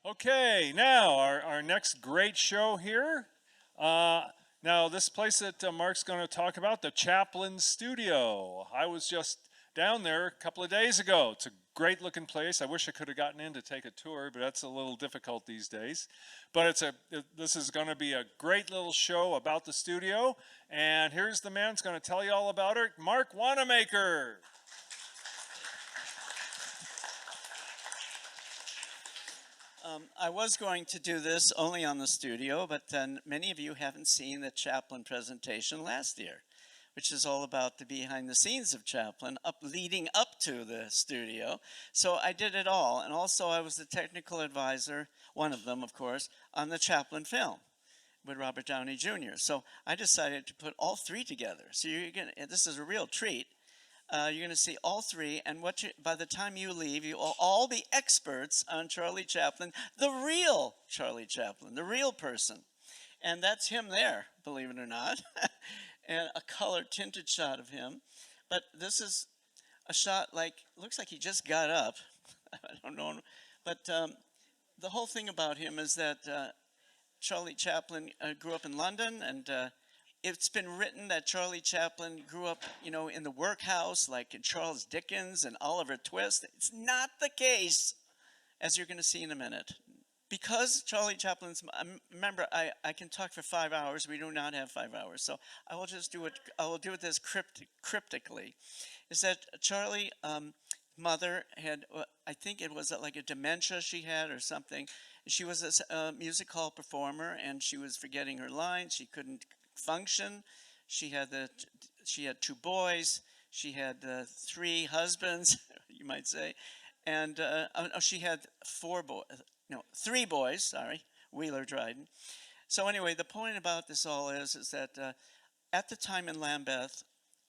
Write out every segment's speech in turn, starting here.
Okay, now our next great show here. Now, this place that Mark's going to talk about, the Chaplin Studio. I was just down there a couple of days ago. It's a great looking place. I wish I could have gotten in to take a tour, but that's a little difficult these days. But this is going to be a great little show about the studio. And here's the man who's going to tell you all about it, Marc Wanamaker. I was going to do this only on the studio, but then many of you haven't seen the Chaplin presentation last year, which is all about the behind the scenes of Chaplin leading up to the studio. So I did it all, and also I was the technical advisor, one of them of course, on the Chaplin film with Robert Downey Jr. So I decided to put all three together. So this is a real treat. You're going to see all three, and by the time you leave, you will all be experts on Charlie Chaplin, the real Charlie Chaplin, the real person. And that's him there, believe it or not, and a color tinted shot of him. But this is a shot looks like he just got up. I don't know. But the whole thing about him is that Charlie Chaplin grew up in London, and it's been written that Charlie Chaplin grew up, in the workhouse like in Charles Dickens and Oliver Twist. It's not the case, as you're going to see in a minute. Because Charlie Chaplin's, remember, I can talk for 5 hours. We do not have 5 hours. So I will just do it, I will do it this cryptically. Is that Charlie, mother had, I think it was like a dementia she had or something. She was a music hall performer, and she was forgetting her lines. She couldn't function. She had 2 boys. She had 3 husbands, you might say, and she had 3 boys. Sorry, Wheeler Dryden. So anyway, the point about this all is that at the time in Lambeth,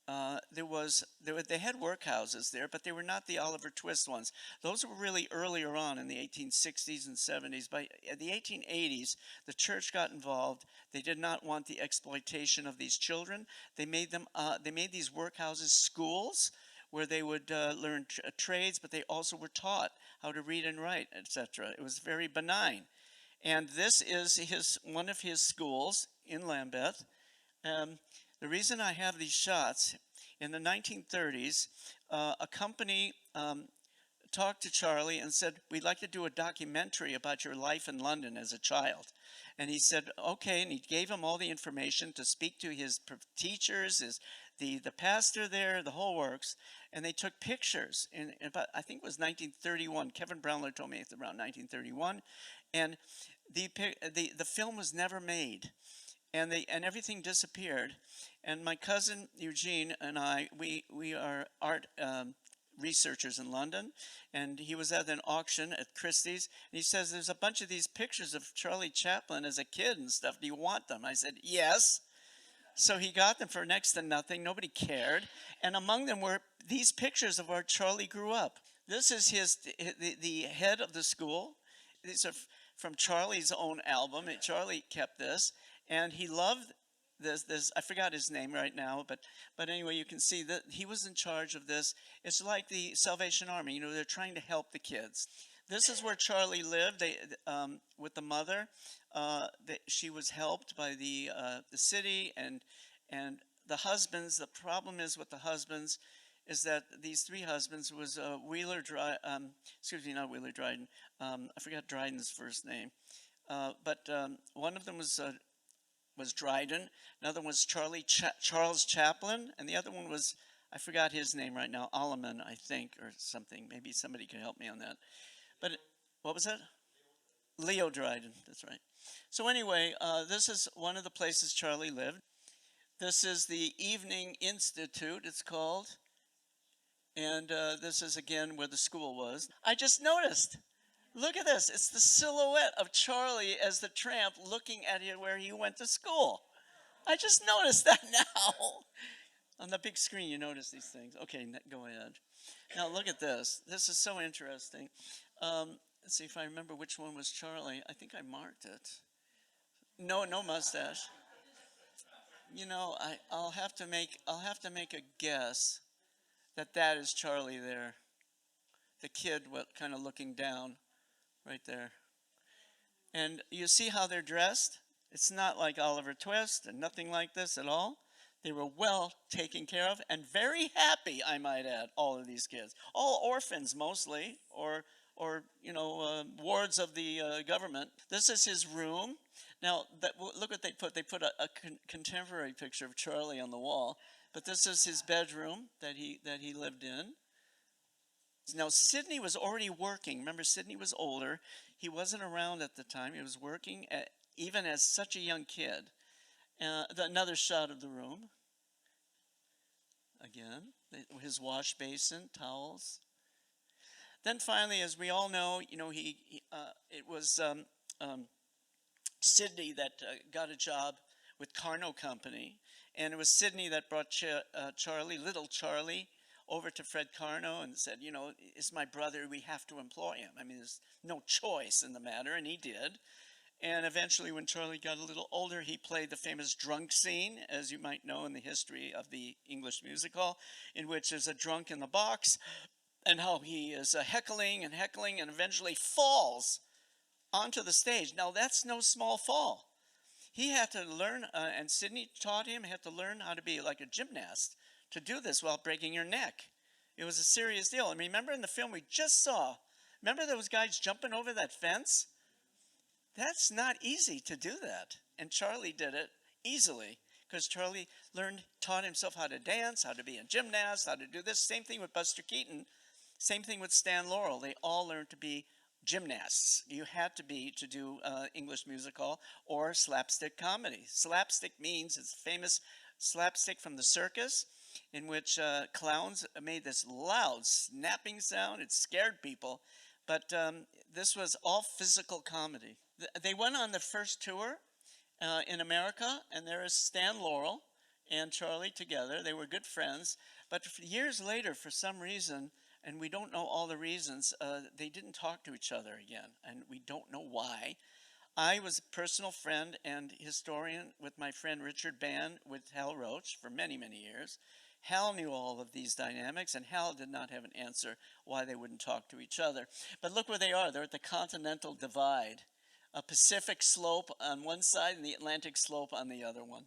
they had workhouses there, but they were not the Oliver Twist ones. Those were really earlier on in the 1860s and 70s. By the 1880s, the church got involved. They did not want the exploitation of these children. They made these workhouses schools where they would learn trades, but they also were taught how to read and write, etc. It was very benign. And this is one of his schools in Lambeth. The reason I have these shots, in the 1930s, a company talked to Charlie and said, we'd like to do a documentary about your life in London as a child. And he said, okay, and he gave him all the information to speak to his teachers, the pastor there, the whole works, and they took pictures in about, I think it was 1931. Kevin Brownler told me it's around 1931, and the film was never made. And everything disappeared. And my cousin Eugene and I, we are art researchers in London, and he was at an auction at Christie's, and he says, there's a bunch of these pictures of Charlie Chaplin as a kid and stuff. Do you want them? I said, yes. So he got them for next to nothing. Nobody cared. And among them were these pictures of where Charlie grew up. This is the head of the school. These are from Charlie's own album. Charlie kept this. And he loved this. I forgot his name right now, but anyway, you can see that he was in charge of this. It's like the Salvation Army. They're trying to help the kids. This is where Charlie lived. With the mother, she was helped by the city and the husbands. The problem is with the husbands is that these 3 husbands was not Wheeler Dryden. I forgot Dryden's first name, but one of them was Dryden, another one was Charles Chaplin, and the other one was, I forgot his name right now, Alleman, I think, or something. Maybe somebody can help me on that. But what was that? Leo Dryden, that's right. So anyway, this is one of the places Charlie lived. This is the Evening Institute, it's called. And this is again where the school was. I just noticed. Look at this. It's the silhouette of Charlie as the tramp looking at where he went to school. I just noticed that now. On the big screen, you notice these things. Okay, go ahead. Now look at this. This is so interesting. Let's see if I remember which one was Charlie. I think I marked it. No mustache. I'll have to make a guess that is Charlie there. The kid kind of looking down. Right there. And you see how they're dressed? It's not like Oliver Twist and nothing like this at all. They were well taken care of and very happy, I might add, all of these kids. All orphans mostly, or wards of the government. This is his room. Now, look what they put. They put a contemporary picture of Charlie on the wall, but this is his bedroom that he lived in. Now, Sidney was already working. Remember, Sidney was older. He wasn't around at the time. He was working even as such a young kid. Another shot of the room. Again, his wash basin, towels. Then finally, as we all know, it was Sidney that got a job with Carno Company, and it was Sidney that brought Charlie, little Charlie, over to Fred Carno and said, it's my brother, we have to employ him. I mean, there's no choice in the matter, and he did. And eventually, when Charlie got a little older, he played the famous drunk scene, as you might know in the history of the English musical, in which there's a drunk in the box, and how he is heckling and eventually falls onto the stage. Now, that's no small fall. He had to learn, and Sidney taught him, had to learn how to be like a gymnast to do this without breaking your neck. It was a serious deal. And remember in the film we just saw, remember those guys jumping over that fence? That's not easy to do that. And Charlie did it easily because Charlie taught himself how to dance, how to be a gymnast, how to do this. Same thing with Buster Keaton. Same thing with Stan Laurel. They all learned to be gymnasts. You had to be to do English musical or slapstick comedy. Slapstick means it's famous slapstick from the circus in which clowns made this loud snapping sound. It scared people. But this was all physical comedy. They went on the first tour in America, and there is Stan Laurel and Charlie together. They were good friends. But years later, for some reason, and we don't know all the reasons, they didn't talk to each other again, and we don't know why. I was a personal friend and historian with my friend Richard Bann with Hal Roach for many, many years. Hal knew all of these dynamics, and Hal did not have an answer why they wouldn't talk to each other. But look where they are. They're at the Continental Divide, a Pacific slope on one side and the Atlantic slope on the other one.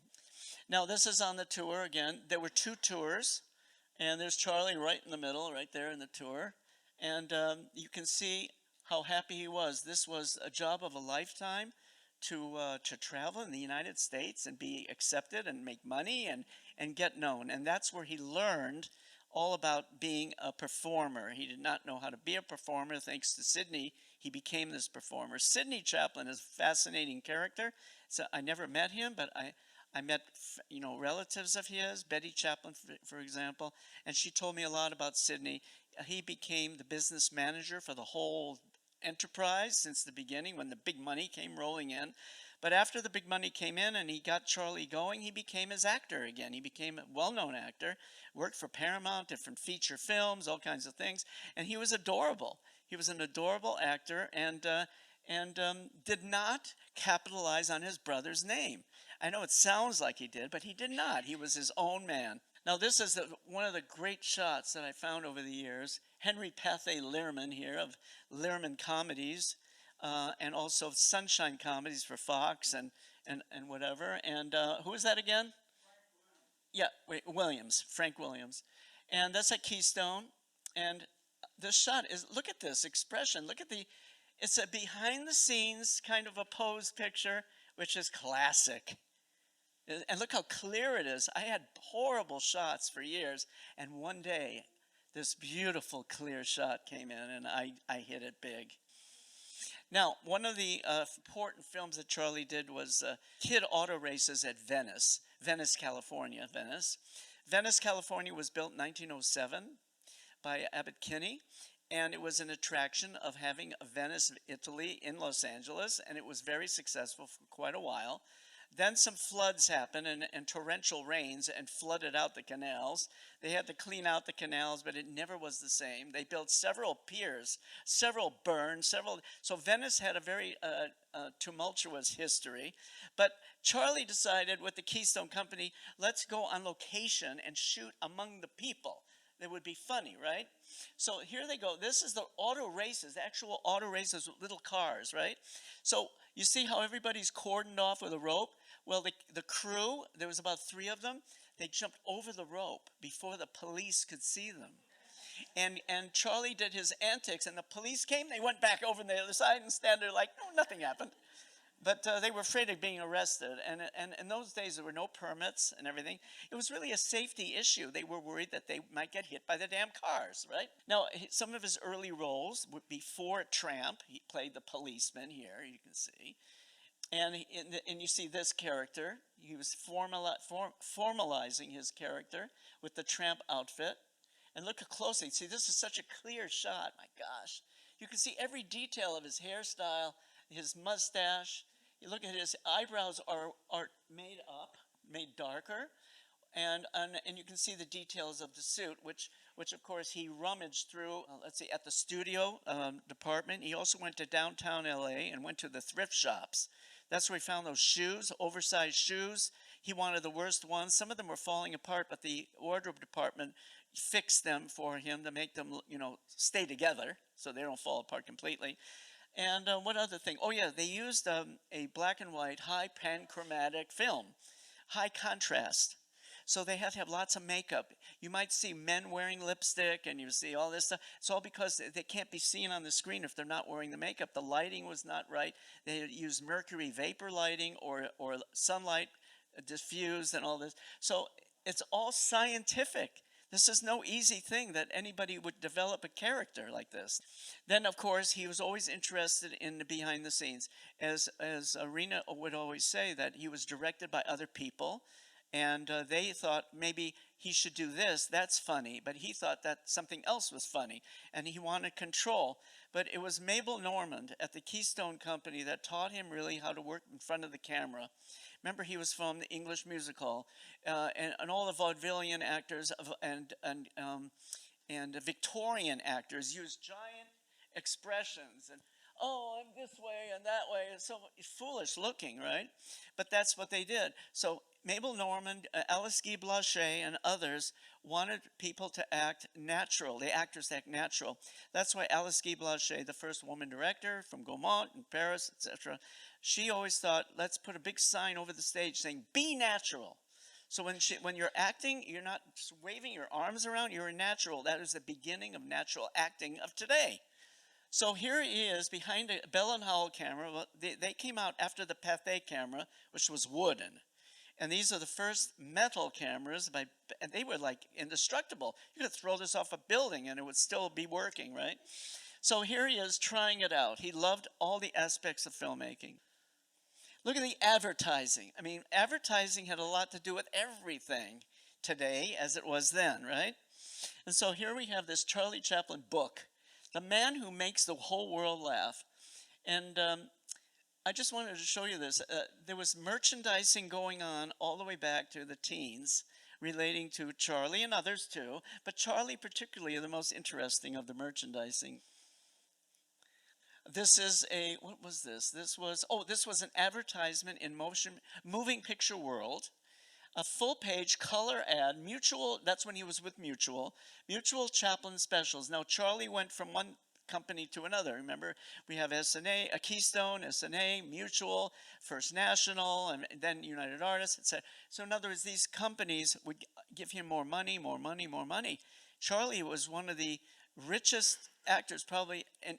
Now, this is on the tour again. There were two tours, and there's Charlie right in the middle, right there in the tour. And you can see how happy he was. This was a job of a lifetime to travel in the United States and be accepted and make money and get known. And that's where he learned all about being a performer. He did not know how to be a performer. Thanks to Sidney, he became this performer. Sidney Chaplin is a fascinating character. So I never met him, but I met relatives of his, Betty Chaplin, for example, and she told me a lot about Sidney. He became the business manager for the whole enterprise since the beginning when the big money came rolling in. But after the big money came in and he got Charlie going, he became his actor again. He became a well-known actor, worked for Paramount, different feature films, all kinds of things, and he was adorable. He was an adorable actor and did not capitalize on his brother's name. I know it sounds like he did, but he did not. He was his own man. Now, this is one of the great shots that I found over the years. Henry Pathé Lehrman here of Lehrman Comedies, and also Sunshine Comedies for Fox and whatever. And who is that again? Yeah, Williams, Frank Williams. And that's at Keystone. And this shot is, look at this expression. Look at it's a behind the scenes kind of a pose picture, which is classic. And look how clear it is. I had horrible shots for years, and one day this beautiful clear shot came in, and I hit it big. Now, one of the important films that Charlie did was kid auto races at Venice, California. Venice, California was built in 1907 by Abbott Kinney, and it was an attraction of having Venice, Italy in Los Angeles, and it was very successful for quite a while. Then some floods happened and torrential rains and flooded out the canals. They had to clean out the canals, but it never was the same. They built several piers, several burned, so Venice had a very tumultuous history. But Charlie decided with the Keystone Company, let's go on location and shoot among the people. that would be funny, right? So here they go. This is the auto races, the actual auto races with little cars, right? So you see how everybody's cordoned off with a rope? Well, the crew, there was about 3 of them, they jumped over the rope before the police could see them. And Charlie did his antics, and the police came, they went back over on the other side and stand there like, no, nothing happened. But they were afraid of being arrested. And in those days, there were no permits and everything. It was really a safety issue. They were worried that they might get hit by the damn cars, right? Now, some of his early roles, before Tramp, he played the policeman here, you can see. And you see this character. He was formalizing his character with the Tramp outfit. And look closely. See, this is such a clear shot. My gosh. You can see every detail of his hairstyle, his mustache. You look at his eyebrows are made up, made darker. And you can see the details of the suit, which of course he rummaged through, let's see, at the studio department. He also went to downtown LA and went to the thrift shops. That's where he found those shoes, oversized shoes. He wanted the worst ones. Some of them were falling apart, but the wardrobe department fixed them for him to make them, stay together so they don't fall apart completely. And what other thing? Oh yeah, they used a black and white high panchromatic film, high contrast. So they had to have lots of makeup. You might see men wearing lipstick and you see all this stuff. It's all because they can't be seen on the screen if they're not wearing the makeup. The lighting was not right. They had used mercury vapor lighting or sunlight diffused and all this. So it's all scientific. This is no easy thing that anybody would develop a character like this. Then, of course, he was always interested in the behind the scenes. As Arena would always say, that he was directed by other people. And they thought maybe he should do this, that's funny. But he thought that something else was funny. And he wanted control. But it was Mabel Normand at the Keystone Company that taught him really how to work in front of the camera. Remember, he was from the English musical. And all the vaudevillian actors and Victorian actors used giant expressions. And, oh, I'm this way and that way. It's so foolish looking, right? But that's what they did. So Mabel Normand, Alice Guy Blanchet, and others wanted people to act natural, the actors to act natural. That's why Alice Guy Blanchet, the first woman director from Gaumont in Paris, etc., she always thought, let's put a big sign over the stage saying, be natural. So when you're acting, you're not just waving your arms around, you're natural. That is the beginning of natural acting of today. So here he is behind a Bell and Howell camera. Well, they came out after the Pathé camera, which was wooden. And these are the first metal cameras, and they were like indestructible. You could throw this off a building and it would still be working, right? So here he is trying it out. He loved all the aspects of filmmaking. Look at the advertising. I mean, advertising had a lot to do with everything today as it was then, right? And so here we have this Charlie Chaplin book, The Man Who Makes the Whole World Laugh. And I just wanted to show you this. There was merchandising going on all the way back to the teens relating to Charlie and others too, but Charlie particularly the most interesting of the merchandising. This is what was this? This was an advertisement in Moving Picture World, a full-page color ad, Mutual, that's when he was with Mutual Chaplin specials. Now, Charlie went from one company to another. Remember, we have S&A, Keystone, S&A, Mutual, First National, and then United Artists, etc. So in other words, these companies would give him more money, more money, more money. Charlie was one of the richest actors probably in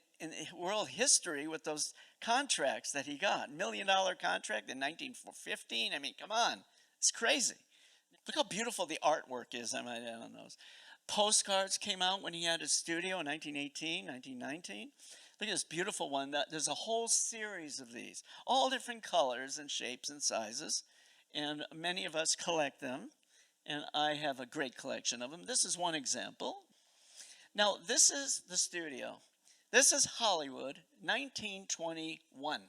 world history with those contracts that he got. $1 million contract in 1915. I mean, come on. It's crazy. Look how beautiful the artwork is, I might add, on those. Postcards came out when he had his studio in 1918, 1919. Look at this beautiful one. There's a whole series of these, all different colors and shapes and sizes, and many of us collect them, and I have a great collection of them. This is one example. Now, this is the studio. This is Hollywood, 1921.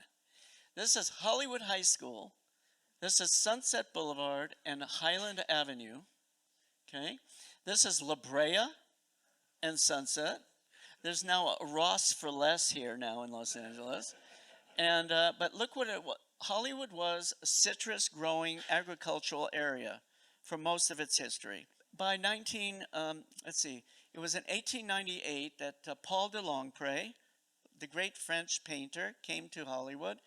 This is Hollywood High School. This is Sunset Boulevard and Highland Avenue. Okay. This is La Brea and Sunset. There's now a Ross for Less here now in Los Angeles. And but look what Hollywood was a citrus growing agricultural area for most of its history. by 19, let's see, it was in 1898 that Paul de Longpre, the great French painter, came to Hollywood,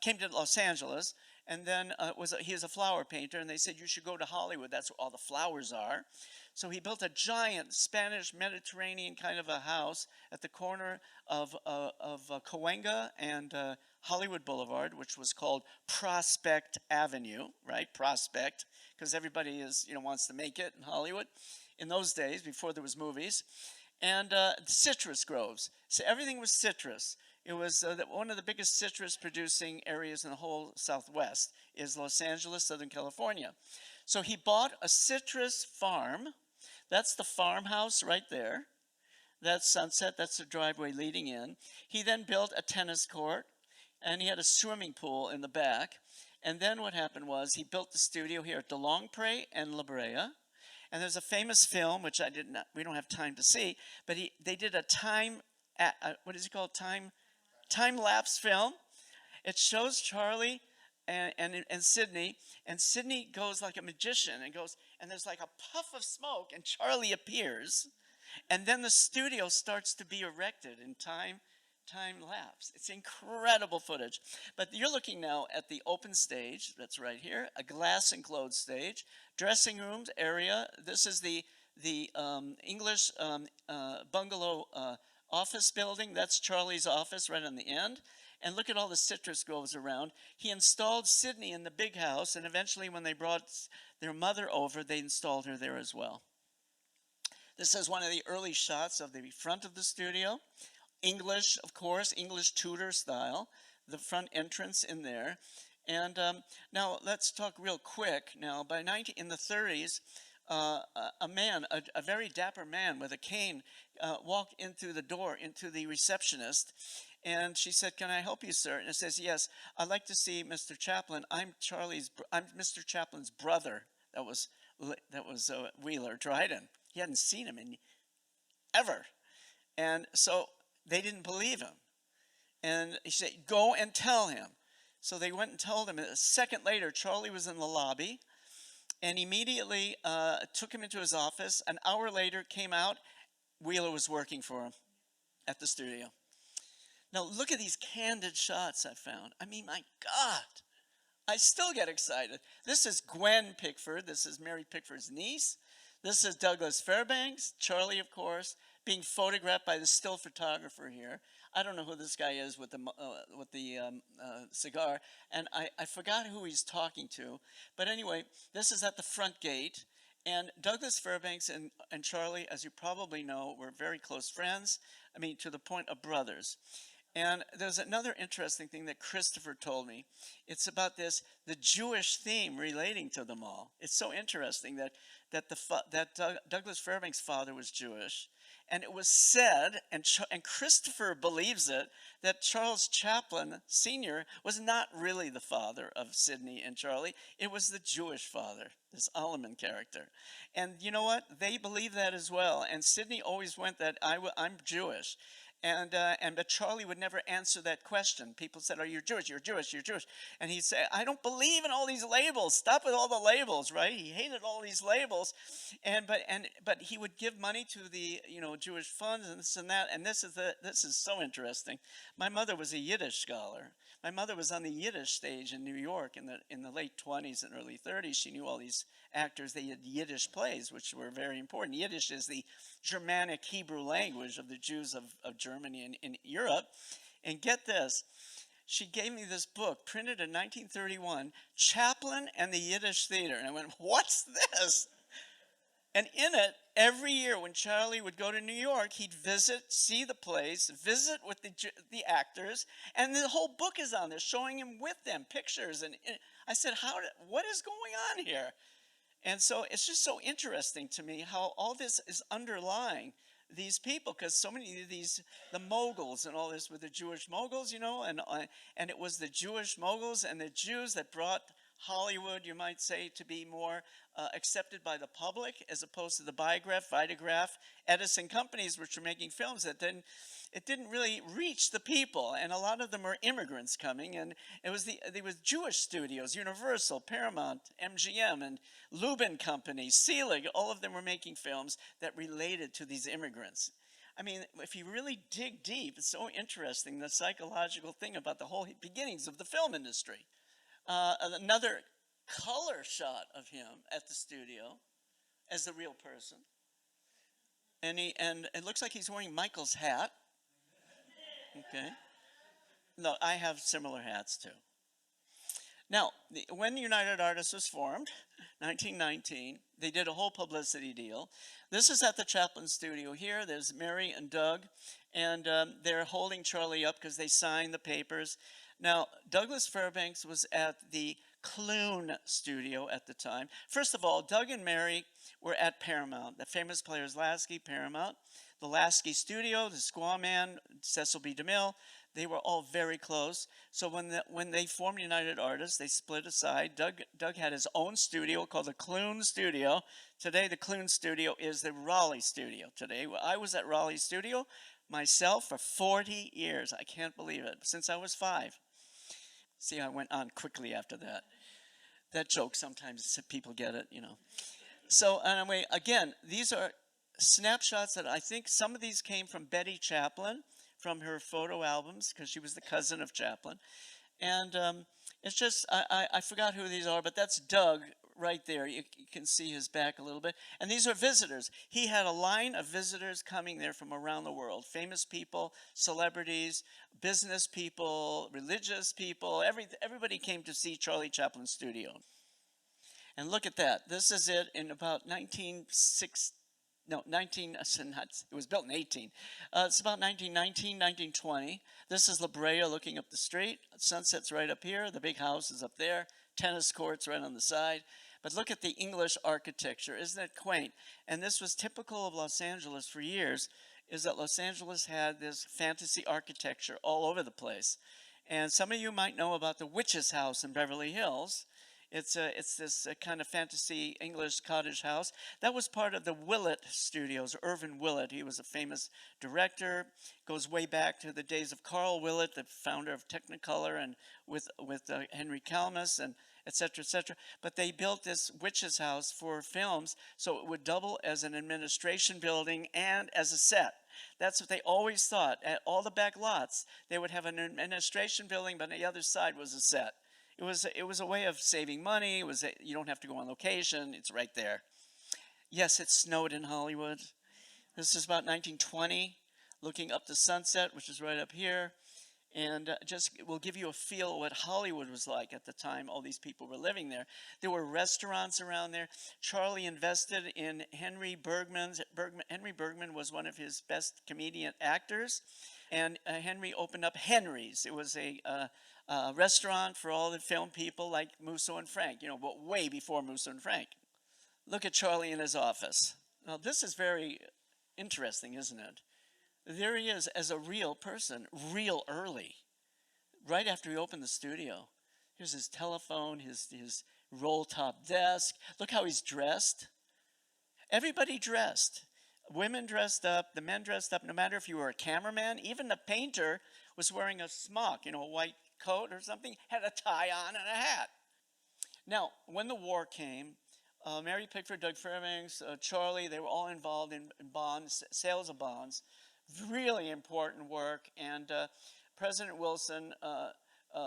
came to Los Angeles, and then he was a flower painter, and they said, you should go to Hollywood, that's where all the flowers are. So he built a giant Spanish Mediterranean kind of a house at the corner of Cahuenga and Hollywood Boulevard, which was called Prospect Avenue, right? Prospect, because everybody wants to make it in Hollywood in those days before there was movies. And citrus groves. So everything was citrus. It was one of the biggest citrus producing areas in the whole Southwest is Los Angeles, Southern California. So he bought a citrus farm. That's the farmhouse right there. That's Sunset. That's the driveway leading in. He then built a tennis court, and he had a swimming pool in the back. And then what happened was he built the studio here at De Longpre and La Brea. And there's a famous film, which we don't have time to see, but they did a what is it called? Time-lapse film. It shows Charlie and Sidney, and Sidney goes like a magician and there's like a puff of smoke, and Charlie appears, and then the studio starts to be erected in time lapse. It's incredible footage. But you're looking now at the open stage that's right here, a glass enclosed stage, dressing rooms area. This is the English bungalow office building. That's Charlie's office right on the end. And look at all the citrus groves around. He installed Sidney in the big house, and eventually when they brought their mother over, they installed her there as well. This is one of the early shots of the front of the studio. English, of course, English Tudor style, the front entrance in there. And now let's talk real quick. Now, in the 30s, a very dapper man with a cane walked in through the door into the receptionist, and she said, "Can I help you, sir?" And it says, "Yes, I'd like to see Mr. Chaplin. I'm Mr. Chaplin's brother." That was Wheeler Dryden. He hadn't seen him in ever, and so they didn't believe him. And he said, "Go and tell him." So they went and told him. A second later, Charlie was in the lobby, and immediately took him into his office. An hour later, came out. Wheeler was working for him at the studio. Now, look at these candid shots I found. I mean, my God, I still get excited. This is Gwen Pickford. This is Mary Pickford's niece. This is Douglas Fairbanks, Charlie, of course, being photographed by the still photographer here. I don't know who this guy is with the cigar, and I forgot who he's talking to. But anyway, this is at the front gate, and Douglas Fairbanks and Charlie, as you probably know, were very close friends. I mean, to the point of brothers. And there's another interesting thing that Christopher told me. It's about the Jewish theme relating to them all. It's so interesting that Douglas Fairbanks' father was Jewish. And it was said, and Christopher believes it, that Charles Chaplin Sr. was not really the father of Sidney and Charlie. It was the Jewish father, this Alleman character. And you know what? They believe that as well. And Sidney always went that I'm Jewish. But Charlie would never answer that question. People said, "Oh, you're Jewish, you're Jewish, you're Jewish." And he'd say, "I don't believe in all these labels. Stop with all the labels," right? He hated all these labels. But he would give money to the Jewish funds and this and that. And this is so interesting. My mother was a Yiddish scholar. My mother was on the Yiddish stage in New York in the late 20s and early 30s. She knew all these actors. They had Yiddish plays, which were very important. Yiddish is the Germanic Hebrew language of the Jews of Germany and in Europe. And get this, she gave me this book, printed in 1931, Chaplin and the Yiddish Theater. And I went, "What's this?" And in it, every year when Charlie would go to New York, he'd visit, see the plays, visit with the actors, and the whole book is on there, showing him with them pictures. And I said, what is going on here? And so it's just so interesting to me how all this is underlying these people, because so many of the moguls and all this were the Jewish moguls, and it was the Jewish moguls and the Jews that brought Hollywood, you might say, to be more accepted by the public as opposed to the Biograph, Vitagraph, Edison companies, which were making films that it didn't really reach the people, and a lot of them were immigrants coming, and there was Jewish studios, Universal, Paramount, MGM, and Lubin Company, Selig, all of them were making films that related to these immigrants. I mean, if you really dig deep, it's so interesting, the psychological thing about the whole beginnings of the film industry. Another color shot of him at the studio as the real person. And it looks like he's wearing Michael's hat. Okay. No, I have similar hats too. Now, when United Artists was formed, 1919, they did a whole publicity deal. This is at the Chaplin Studio here. There's Mary and Doug, and they're holding Charlie up because they signed the papers. Now, Douglas Fairbanks was at the Clune Studio at the time. First of all, Doug and Mary were at Paramount. The famous players Lasky, Paramount. The Lasky Studio, the Squaw Man, Cecil B. DeMille, they were all very close. So when they formed United Artists, they split aside. Doug had his own studio called the Clune Studio. Today, the Clune Studio is the Raleigh Studio. Today, I was at Raleigh Studio myself for 40 years. I can't believe it, since I was 5. See, I went on quickly after that. That joke, sometimes people get it, you know. So anyway, again, these are snapshots that I think some of these came from Betty Chaplin, from her photo albums, because she was the cousin of Chaplin. And it's just, I forgot who these are, but that's Doug right there. You can see his back a little bit. And these are visitors. He had a line of visitors coming there from around the world. Famous people, celebrities, business people, religious people. Everybody came to see Charlie Chaplin Studio. And look at that. This is it in about 19, it was built in 18. It's about 1919, 1920. This is La Brea looking up the street. Sunset's right up here. The big house is up there. Tennis courts right on the side. But look at the English architecture. Isn't it quaint? And this was typical of Los Angeles for years, is that Los Angeles had this fantasy architecture all over the place. And some of you might know about the Witch's House in Beverly Hills. It's this kind of fantasy English cottage house. That was part of the Willett Studios, Irvin Willett. He was a famous director, goes way back to the days of Carl Willett, the founder of Technicolor, and with Henry Kalmus, and et cetera, et cetera. But they built this witch's house for films, so it would double as an administration building and as a set. That's what they always thought. At all the back lots, they would have an administration building, but on the other side was a set. It was a way of saving money. You don't have to go on location. It's right there. Yes, it snowed in Hollywood. This is about 1920, looking up the sunset, which is right up here. And just will give you a feel of what Hollywood was like at the time all these people were living there. There were restaurants around there. Charlie invested in Henry Bergman. Henry Bergman was one of his best comedian actors. And Henry opened up Henry's. It was a restaurant for all the film people like Musso and Frank, but way before Musso and Frank. Look at Charlie in his office. Now, this is very interesting, isn't it? There he is as a real person, real early, right after he opened the studio. Here's his telephone, his roll-top desk. Look how he's dressed. Everybody dressed. Women dressed up, the men dressed up, no matter if you were a cameraman. Even the painter was wearing a smock, a white coat or something, had a tie on and a hat. Now, when the war came, Mary Pickford, Doug Fairbanks, Charlie, they were all involved in bonds, sales of bonds. Really important work, and President Wilson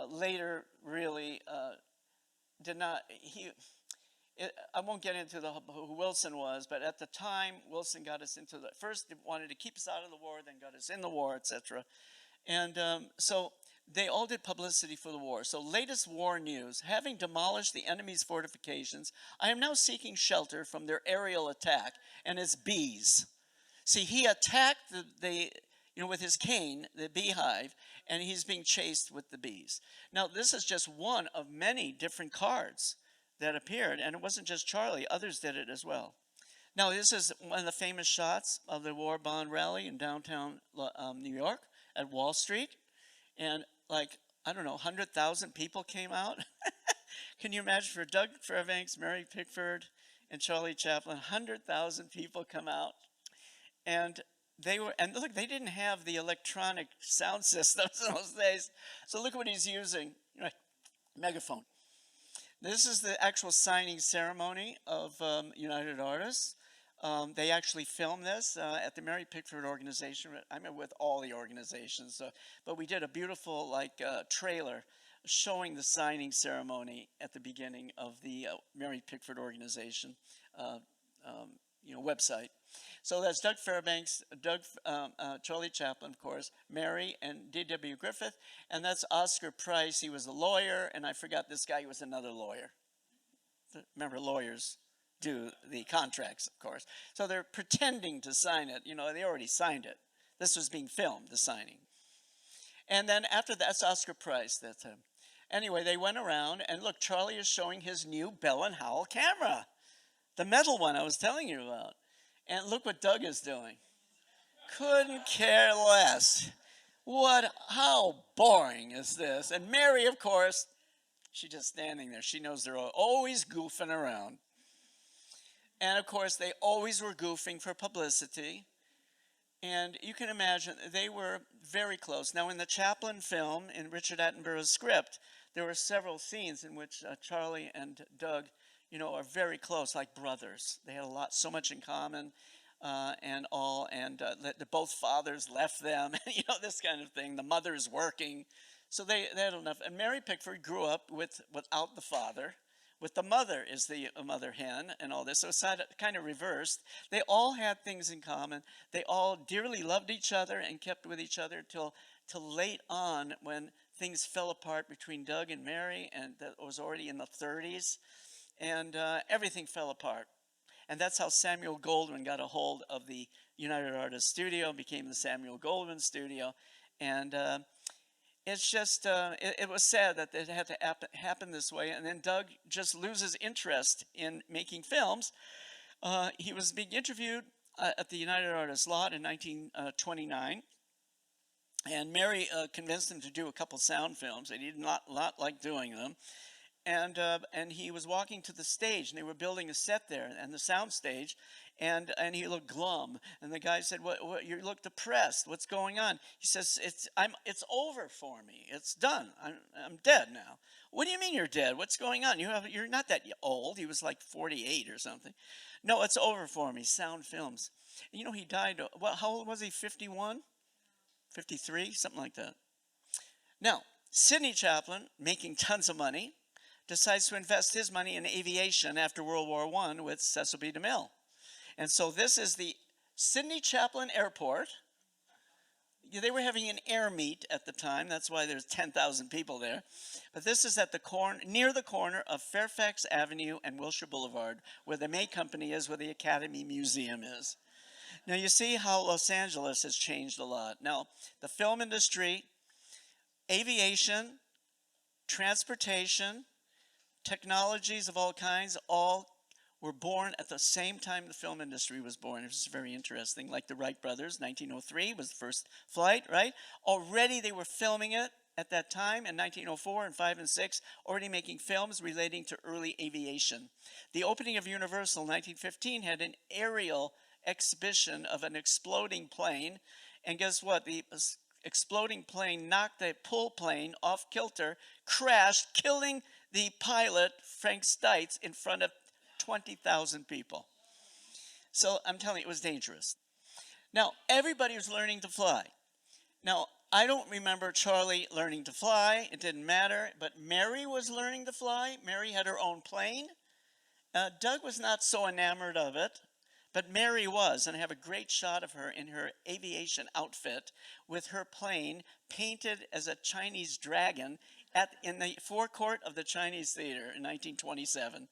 later really did not, I won't get into who Wilson was, but at the time, Wilson got us into first wanted to keep us out of the war, then got us in the war, etc. And so they all did publicity for the war. So laytest war news: having demolished the enemy's fortifications, I am now seeking shelter from their aerial attack and its bees. See, he attacked with his cane, the beehive, and he's being chased with the bees. Now, this is just one of many different cards that appeared, and it wasn't just Charlie. Others did it as well. Now, this is one of the famous shots of the war bond rally in downtown New York at Wall Street. And I don't know, 100,000 people came out. Can you imagine for Doug Fairbanks, Mary Pickford, and Charlie Chaplin, 100,000 people come out. And and look, they didn't have the electronic sound systems in those days. So look what he's using, right, megaphone. This is the actual signing ceremony of United Artists. They actually filmed this at the Mary Pickford organization. I mean, with all the organizations, but we did a beautiful trailer showing the signing ceremony at the beginning of the Mary Pickford organization website. So that's Doug Fairbanks, Charlie Chaplin, of course, Mary, and D.W. Griffith, and that's Oscar Price. He was a lawyer, and I forgot this guy. He was another lawyer. Remember, lawyers do the contracts, of course. So they're pretending to sign it. They already signed it. This was being filmed, the signing. And then after that, that's Oscar Price. Anyway, they went around, and look, Charlie is showing his new Bell & Howell camera, the metal one I was telling you about. And look what Doug is doing. Couldn't care less. How boring is this? And Mary, of course, she's just standing there. She knows they're always goofing around. And of course, they always were goofing for publicity. And you can imagine, they were very close. Now, in the Chaplin film, in Richard Attenborough's script, there were several scenes in which Charlie and Doug, are very close, like brothers. They had so much in common, and both fathers left them, this kind of thing. The mother's working. So they had enough. And Mary Pickford grew up without the father. With the mother is the mother hen and all this. So it's kind of reversed. They all had things in common. They all dearly loved each other and kept with each other till late on, when things fell apart between Doug and Mary, and that was already in the 30s. And everything fell apart. And that's how Samuel Goldwyn got a hold of the United Artists Studio, became the Samuel Goldwyn Studio. And it's just, it was sad that it had to happen this way. And then Doug just loses interest in making films. He was being interviewed at the United Artists lot in 1929. And Mary convinced him to do a couple sound films, and he did not like doing them. And he was walking to the stage, and they were building a set there, and the sound stage, and he looked glum. And the guy said, "What? You look depressed. What's going on?" He says, "It's over for me. It's done. I'm dead now." "What do you mean you're dead? What's going on? You're not that old." He was like 48 or something. "No, it's over for me. Sound films." And he died. Well, how old was he? 51, 53, something like that. Now, Sidney Chaplin, making tons of money, decides to invest his money in aviation after World War I with Cecil B. DeMille. And so this is the Sidney Chaplin Airport. They were having an air meet at the time. That's why there's 10,000 people there. But this is at near the corner of Fairfax Avenue and Wilshire Boulevard, where the May Company is, where the Academy Museum is. Now you see how Los Angeles has changed a lot. Now, the film industry, aviation, transportation, technologies of all kinds, all were born at the same time the film industry was born. It was very interesting. Like the Wright brothers, 1903 was the first flight, right? Already they were filming it at that time in 1904 and 5 and 6, already making films relating to early aviation. The opening of Universal in 1915 had an aerial exhibition of an exploding plane. And guess what? The exploding plane knocked a pull plane off kilter, crashed, killing the pilot, Frank Stites, in front of 20,000 people. So I'm telling you, it was dangerous. Now, everybody was learning to fly. Now, I don't remember Charlie learning to fly. It didn't matter. But Mary was learning to fly. Mary had her own plane. Doug was not so enamored of it. But Mary was, and I have a great shot of her in her aviation outfit with her plane painted as a Chinese dragon in the forecourt of the Chinese Theater in 1927.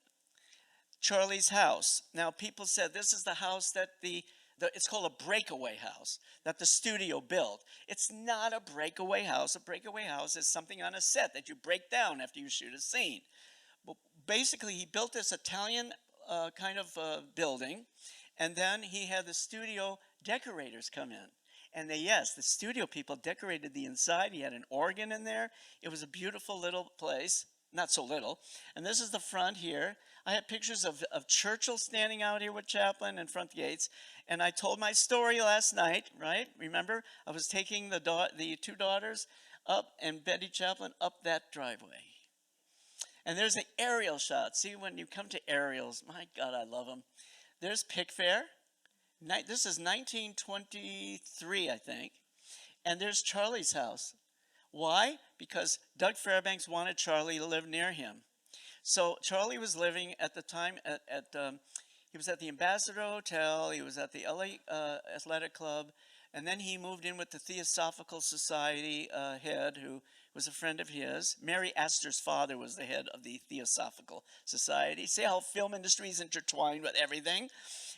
Charlie's house. Now, people said this is the house that it's called a breakaway house that the studio built. It's not a breakaway house. A breakaway house is something on a set that you break down after you shoot a scene. But basically, he built this Italian kind of building, and then he had the studio decorators come in. And yes, the studio people decorated the inside. He had an organ in there. It was a beautiful little place, not so little. And this is the front here. I have pictures of Churchill standing out here with Chaplin in front gates. And I told my story last night, right? Remember, I was taking the two daughters up and Betty Chaplin up that driveway. And there's the aerial shot. See, when you come to aerials, my God, I love them. There's Pickfair. This is 1923, I think. And there's Charlie's house. Why? Because Doug Fairbanks wanted Charlie to live near him. So Charlie was living at the time he was at the Ambassador Hotel, he was at the LA Athletic Club, and then he moved in with the Theosophical Society head, who was a friend of his. Mary Astor's father was the head of the Theosophical Society. See how film industry is intertwined with everything?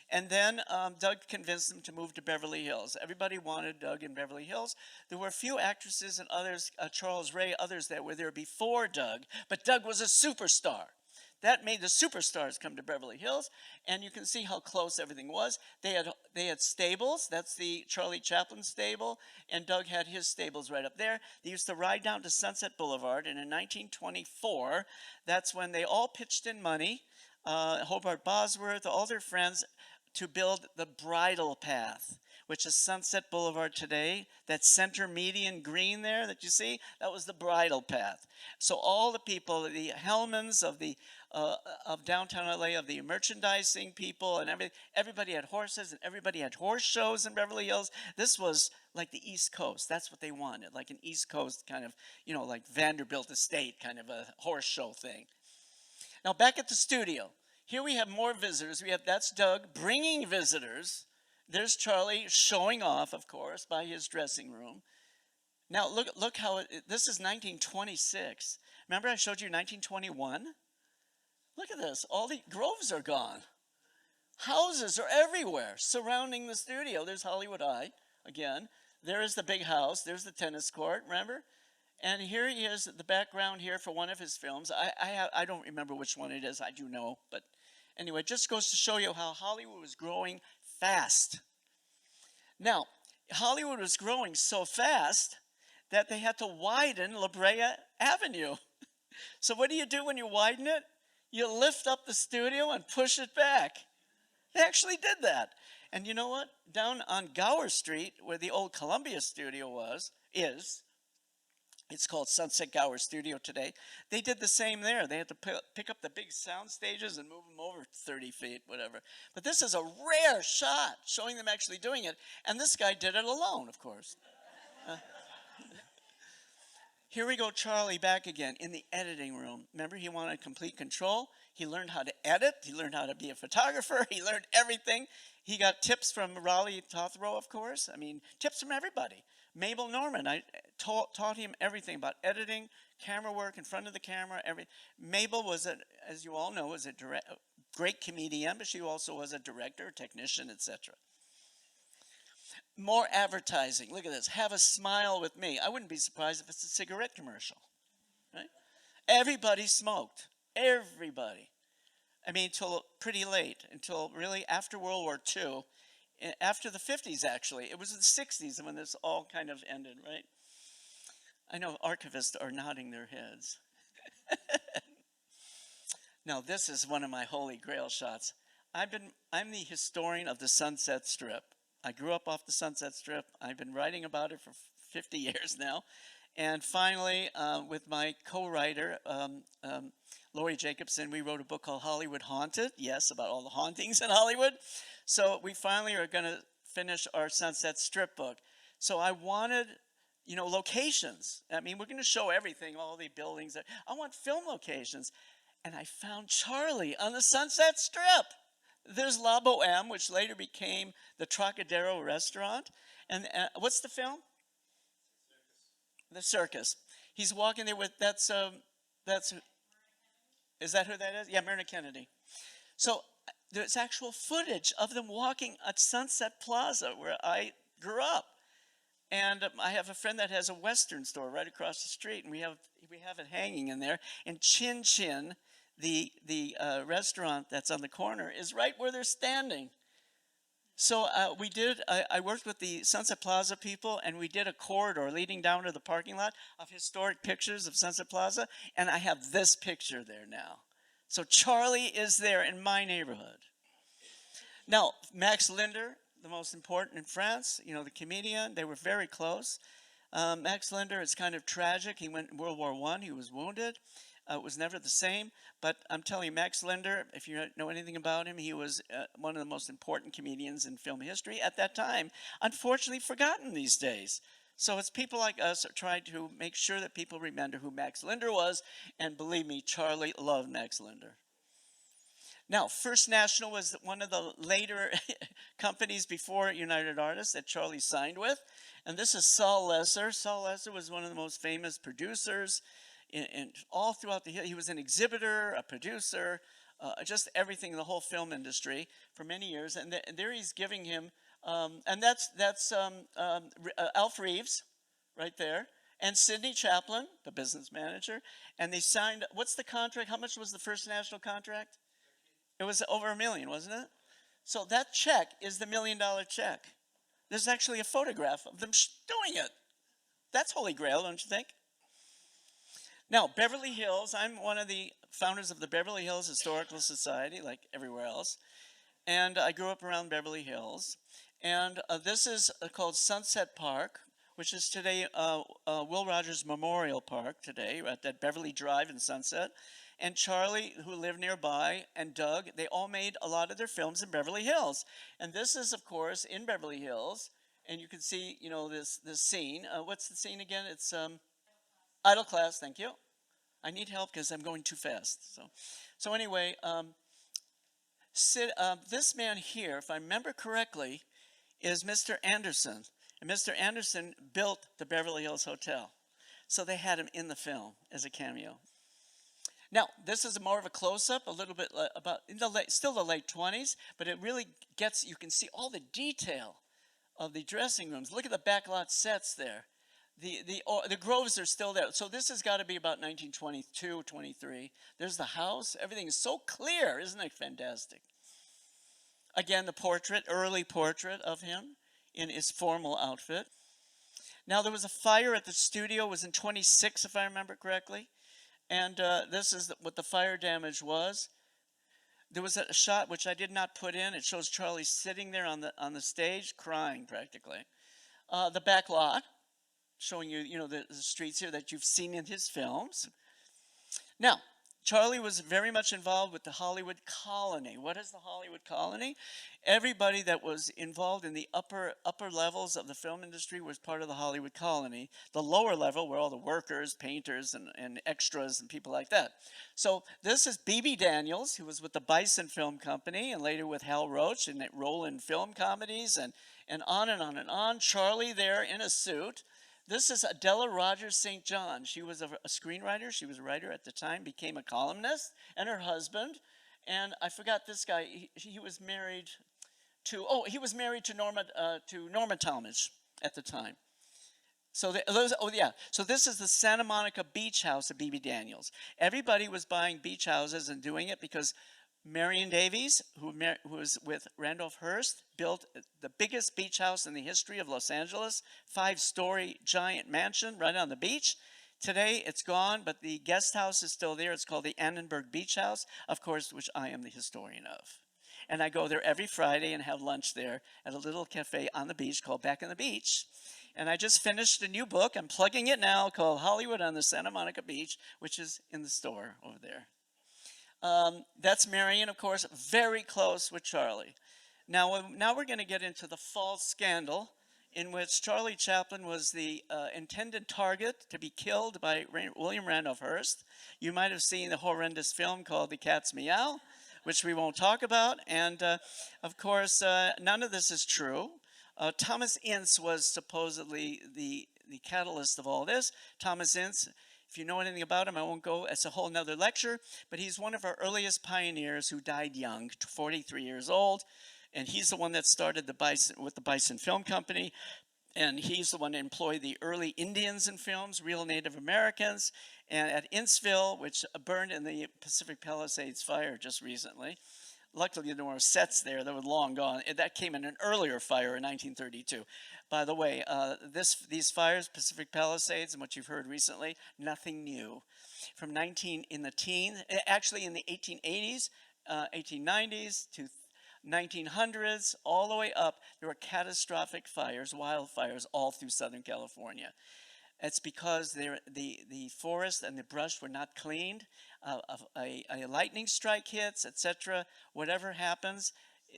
And then Doug convinced them to move to Beverly Hills. Everybody wanted Doug in Beverly Hills. There were a few actresses and others, Charles Ray, others that were there before Doug, but Doug was a superstar. That made the superstars come to Beverly Hills, and you can see how close everything was. They had stables. That's the Charlie Chaplin stable, and Doug had his stables right up there. They used to ride down to Sunset Boulevard, and in 1924, that's when they all pitched in money, Hobart Bosworth, all their friends, to build the bridle path, which is Sunset Boulevard today. That center median green there that you see, that was the bridle path. So all the people, the Hellmans of downtown LA, of the merchandising people and everybody had horses and everybody had horse shows in Beverly Hills. This was like the East Coast. That's what they wanted, like an East Coast kind of, like Vanderbilt Estate kind of a horse show thing. Now back at the studio. Here we have more visitors. That's Doug bringing visitors. There's Charlie showing off, of course, by his dressing room. Now look how this is 1926. Remember I showed you 1921? Look at this. All the groves are gone. Houses are everywhere surrounding the studio. There's Hollywood Eye again. There is the big house. There's the tennis court. Remember? And here he is, the background here for one of his films. I don't remember which one it is. I do know, but anyway, it just goes to show you how Hollywood was growing fast. Now, Hollywood was growing so fast that they had to widen La Brea Avenue. So what do you do when you widen it? You lift up the studio and push it back. They actually did that. And you know what? Down on Gower Street, where the old Columbia studio is, it's called Sunset Gower Studio today. They did the same there. They had to pick up the big sound stages and move them over 30 feet, whatever. But this is a rare shot showing them actually doing it. And this guy did it alone, of course. Here we go, Charlie back again in the editing room. Remember, he wanted complete control. He learned how to edit. He learned how to be a photographer. He learned everything. He got tips from Raleigh Tothrow, of course. I mean, tips from everybody. Mabel Norman, I taught him everything about editing, camera work in front of the camera. Mabel was, as you all know, was a great comedian, but she also was a director, technician, etc. More advertising. Look at this. Have a smile with me. I wouldn't be surprised if it's a cigarette commercial. Right? Everybody smoked. Everybody. I mean, until pretty late, until really after World War II. After the 50s, actually. It was the 60s when this all kind of ended, right? I know archivists are nodding their heads. Now, this is one of my holy grail shots. I'm the historian of the Sunset Strip. I grew up off the Sunset Strip. I've been writing about it for 50 years now. And finally, with my co-writer, Lori Jacobson, we wrote a book called Hollywood Haunted. Yes, about all the hauntings in Hollywood. So we finally are going to finish our Sunset Strip book. So I wanted, locations. I mean, we're going to show everything, all the buildings. I want film locations. And I found Charlie on the Sunset Strip. There's La Boheme, which later became the Trocadero restaurant. And what's the film? The Circus. He's walking there with, is that who that is? Yeah, Myrna Kennedy. So there's actual footage of them walking at Sunset Plaza where I grew up. And I have a friend that has a Western store right across the street, and we have it hanging in there. And Chin Chin, the restaurant that's on the corner, is right where they're standing. So I worked with the Sunset Plaza people, and we did a corridor leading down to the parking lot of historic pictures of Sunset Plaza, and I have this picture there now. So Charlie is there in my neighborhood. Now, Max Linder, the most important in France, you know, the comedian, they were very close. Max Linder is kind of tragic. He went in World War I, he was wounded. It was never the same, but I'm telling you, Max Linder, if you know anything about him, he was one of the most important comedians in film history at that time, unfortunately forgotten these days. So it's people like us that try to make sure that people remember who Max Linder was, and believe me, Charlie loved Max Linder. Now, First National was one of the later companies before United Artists that Charlie signed with, and this is Saul Lesser. Saul Lesser was one of the most famous producers in all throughout he was an exhibitor, a producer, just everything in the whole film industry for many years. And there he's giving him, and that's Alf Reeves, right there, and Sidney Chaplin, the business manager. And they signed. What's the contract? How much was the First National contract? It was over $1 million, wasn't it? So that check is the $1 million check. There's actually a photograph of them doing it. That's Holy Grail, don't you think? Now, Beverly Hills, I'm one of the founders of the Beverly Hills Historical Society, like everywhere else. And I grew up around Beverly Hills. And this is called Sunset Park, which is today Will Rogers Memorial Park today, at that Beverly Drive in Sunset. And Charlie, who lived nearby, and Doug, they all made a lot of their films in Beverly Hills. And this is, of course, in Beverly Hills. And you can see, you know, this scene. What's the scene again? It's Idle Class, thank you. I need help because I'm going too fast. So anyway, this man here, if I remember correctly, is Mr. Anderson. And Mr. Anderson built the Beverly Hills Hotel. So they had him in the film as a cameo. Now, this is more of a close-up, a little bit about, still the late 20s, but it really gets, you can see all the detail of the dressing rooms. Look at the backlot sets there. The groves are still there. So this has got to be about 1922, 23. There's the house. Everything is so clear. Isn't it fantastic? Again, the portrait, early portrait of him in his formal outfit. Now, there was a fire at the studio. It was in 26, if I remember correctly. And this is what the fire damage was. There was a shot which I did not put in. It shows Charlie sitting there on the stage, crying practically. The back lot, showing you, you know, the streets here that you've seen in his films. Now, Charlie was very much involved with the Hollywood Colony. What is the Hollywood Colony? Everybody that was involved in the upper levels of the film industry was part of the Hollywood Colony. The lower level were all the workers, painters, and extras and people like that. So this is B.B. Daniels, who was with the Bison Film Company and later with Hal Roach in Roland Film Comedies and on and on and on. Charlie there in a suit. This is Adela Rogers St. John. She was a screenwriter. She was a writer at the time, became a columnist, and her husband. And I forgot this guy. He was married to, he was married to Norma Talmadge at the time. So so this is the Santa Monica beach house of B.B. Daniels. Everybody was buying beach houses and doing it because Marion Davies, who was with Randolph Hearst, built the biggest beach house in the history of Los Angeles, 5-story giant mansion right on the beach. Today it's gone, but the guest house is still there. It's called the Annenberg Beach House, of course, which I am the historian of. And I go there every Friday and have lunch there at a little cafe on the beach called Back on the Beach. And I just finished a new book. I'm plugging it now, called Hollywood on the Santa Monica Beach, which is in the store over there. That's Marion, of course, very close with Charlie. Now we're going to get into the false scandal in which Charlie Chaplin was the intended target to be killed by William Randolph Hearst. You might have seen the horrendous film called The Cat's Meow, which we won't talk about. And, of course, none of this is true. Thomas Ince was supposedly the catalyst of all this. Thomas Ince, if you know anything about him, I won't go. It's a whole nother lecture. But he's one of our earliest pioneers who died young, 43 years old. And he's the one that started with the Bison Film Company. And he's the one that employed the early Indians in films, real Native Americans. And at Inceville, which burned in the Pacific Palisades fire just recently, luckily there were sets there that were long gone. That came in an earlier fire in 1932. By the way, these fires, Pacific Palisades, and what you've heard recently, nothing new. From in the teens, actually in the 1880s, 1890s to 1900s, all the way up, there were catastrophic fires, wildfires, all through Southern California. It's because the forest and the brush were not cleaned. A lightning strike hits, etc. Whatever happens,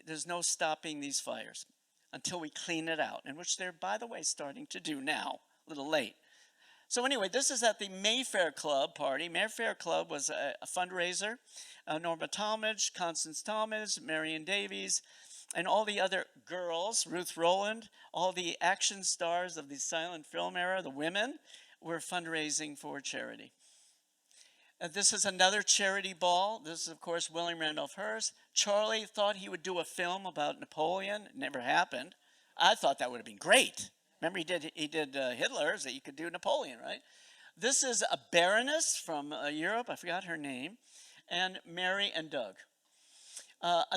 there's no stopping these fires until we clean it out, and which they're, by the way, starting to do now, a little late. So anyway, this is at the Mayfair Club party. Mayfair Club was a fundraiser. Norma Talmadge, Constance Talmadge, Marion Davies, and all the other girls, Ruth Rowland, all the action stars of the silent film era, the women, were fundraising for charity. This is another charity ball. This is, of course, William Randolph Hearst. Charlie thought he would do a film about Napoleon. It never happened. I thought that would have been great. Remember, he did Hitler, so you could do Napoleon, right? This is a baroness from Europe. I forgot her name. And Mary and Doug.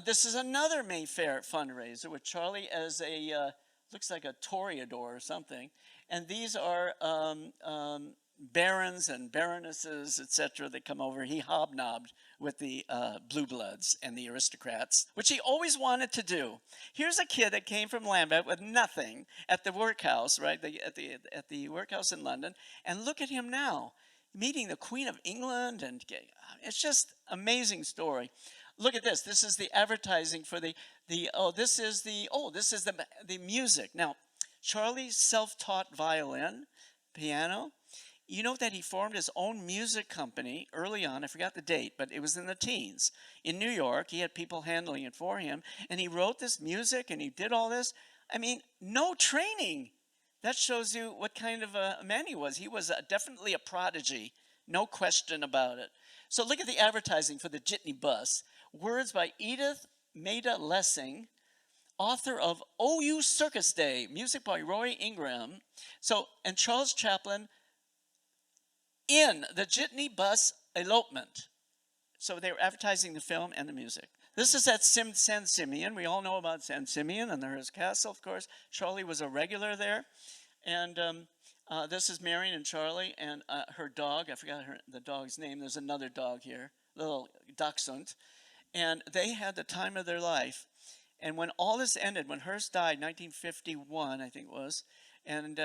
This is another Mayfair fundraiser with Charlie as a, looks like a toreador or something. And these are barons and baronesses, etc. that come over. He hobnobbed with the blue bloods and the aristocrats, which he always wanted to do. Here's a kid that came from Lambeth with nothing at the workhouse, right, at the workhouse in London. And look at him now, meeting the Queen of England. And it's just amazing story. Look at this. This is the advertising for the music. Now, Charlie's self-taught violin, piano. You know that he formed his own music company early on. I forgot the date, but it was in the teens. In New York, he had people handling it for him. And he wrote this music and he did all this. I mean, no training. That shows you what kind of a man he was. He was definitely a prodigy. No question about it. So look at the advertising for the Jitney Bus. Words by Edith Maida Lessing, author of OU Circus Day, music by Roy Ingram. So, and Charles Chaplin in the Jitney Bus elopement. So they were advertising the film and the music. This is at San Simeon. We all know about San Simeon and the Hearst Castle, of course. Charlie was a regular there. And this is Marion and Charlie and her dog. I forgot the dog's name. There's another dog here, little dachshund. And they had the time of their life. And when all this ended, when Hearst died, 1951, I think it was, and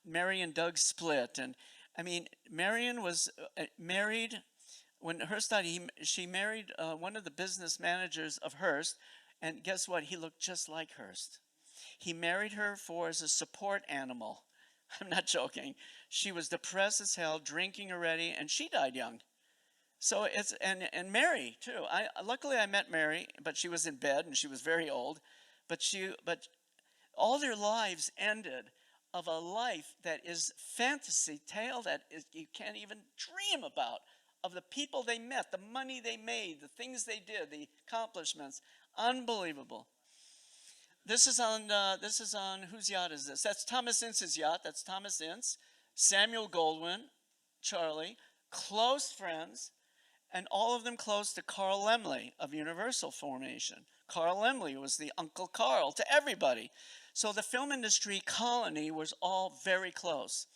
Mary and Doug split. And I mean, Marion was married, when Hearst died, she married one of the business managers of Hearst. And guess what? He looked just like Hearst. He married her as a support animal. I'm not joking. She was depressed as hell, drinking already, and she died young. So it's, and Mary too. Luckily I met Mary, but she was in bed and she was very old. But all their lives ended of a life that is fantasy tale that you can't even dream about, of the people they met, the money they made, the things they did, the accomplishments. Unbelievable. This is on whose yacht is this? That's Thomas Ince's yacht. That's Thomas Ince, Samuel Goldwyn, Charlie, close friends. And all of them close to Carl Laemmle of Universal Formation. Carl Laemmle was the Uncle Carl to everybody. So the film industry colony was all very close.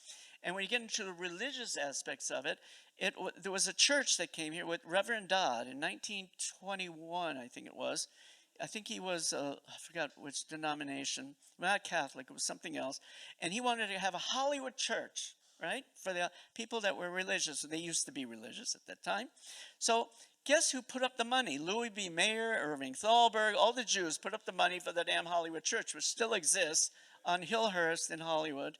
And when you get into the religious aspects of it, there was a church that came here with Reverend Dodd in 1921, I think it was. I think he was, I forgot which denomination, not Catholic, it was something else. And he wanted to have a Hollywood church, right, for the people that were religious. They used to be religious at that time. So guess who put up the money? Louis B. Mayer, Irving Thalberg, all the Jews put up the money for the damn Hollywood church, which still exists on Hillhurst in Hollywood.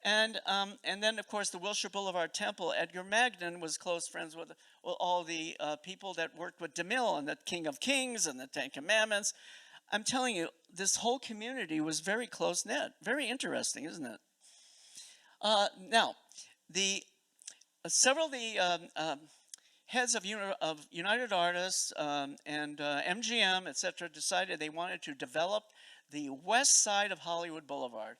And then, of course, the Wilshire Boulevard Temple. Edgar Magnan was close friends with all the people that worked with DeMille and the King of Kings and the Ten Commandments. I'm telling you, this whole community was very close-knit. Very interesting, isn't it? Now, several of the heads of United Artists and MGM, etc., decided they wanted to develop the west side of Hollywood Boulevard.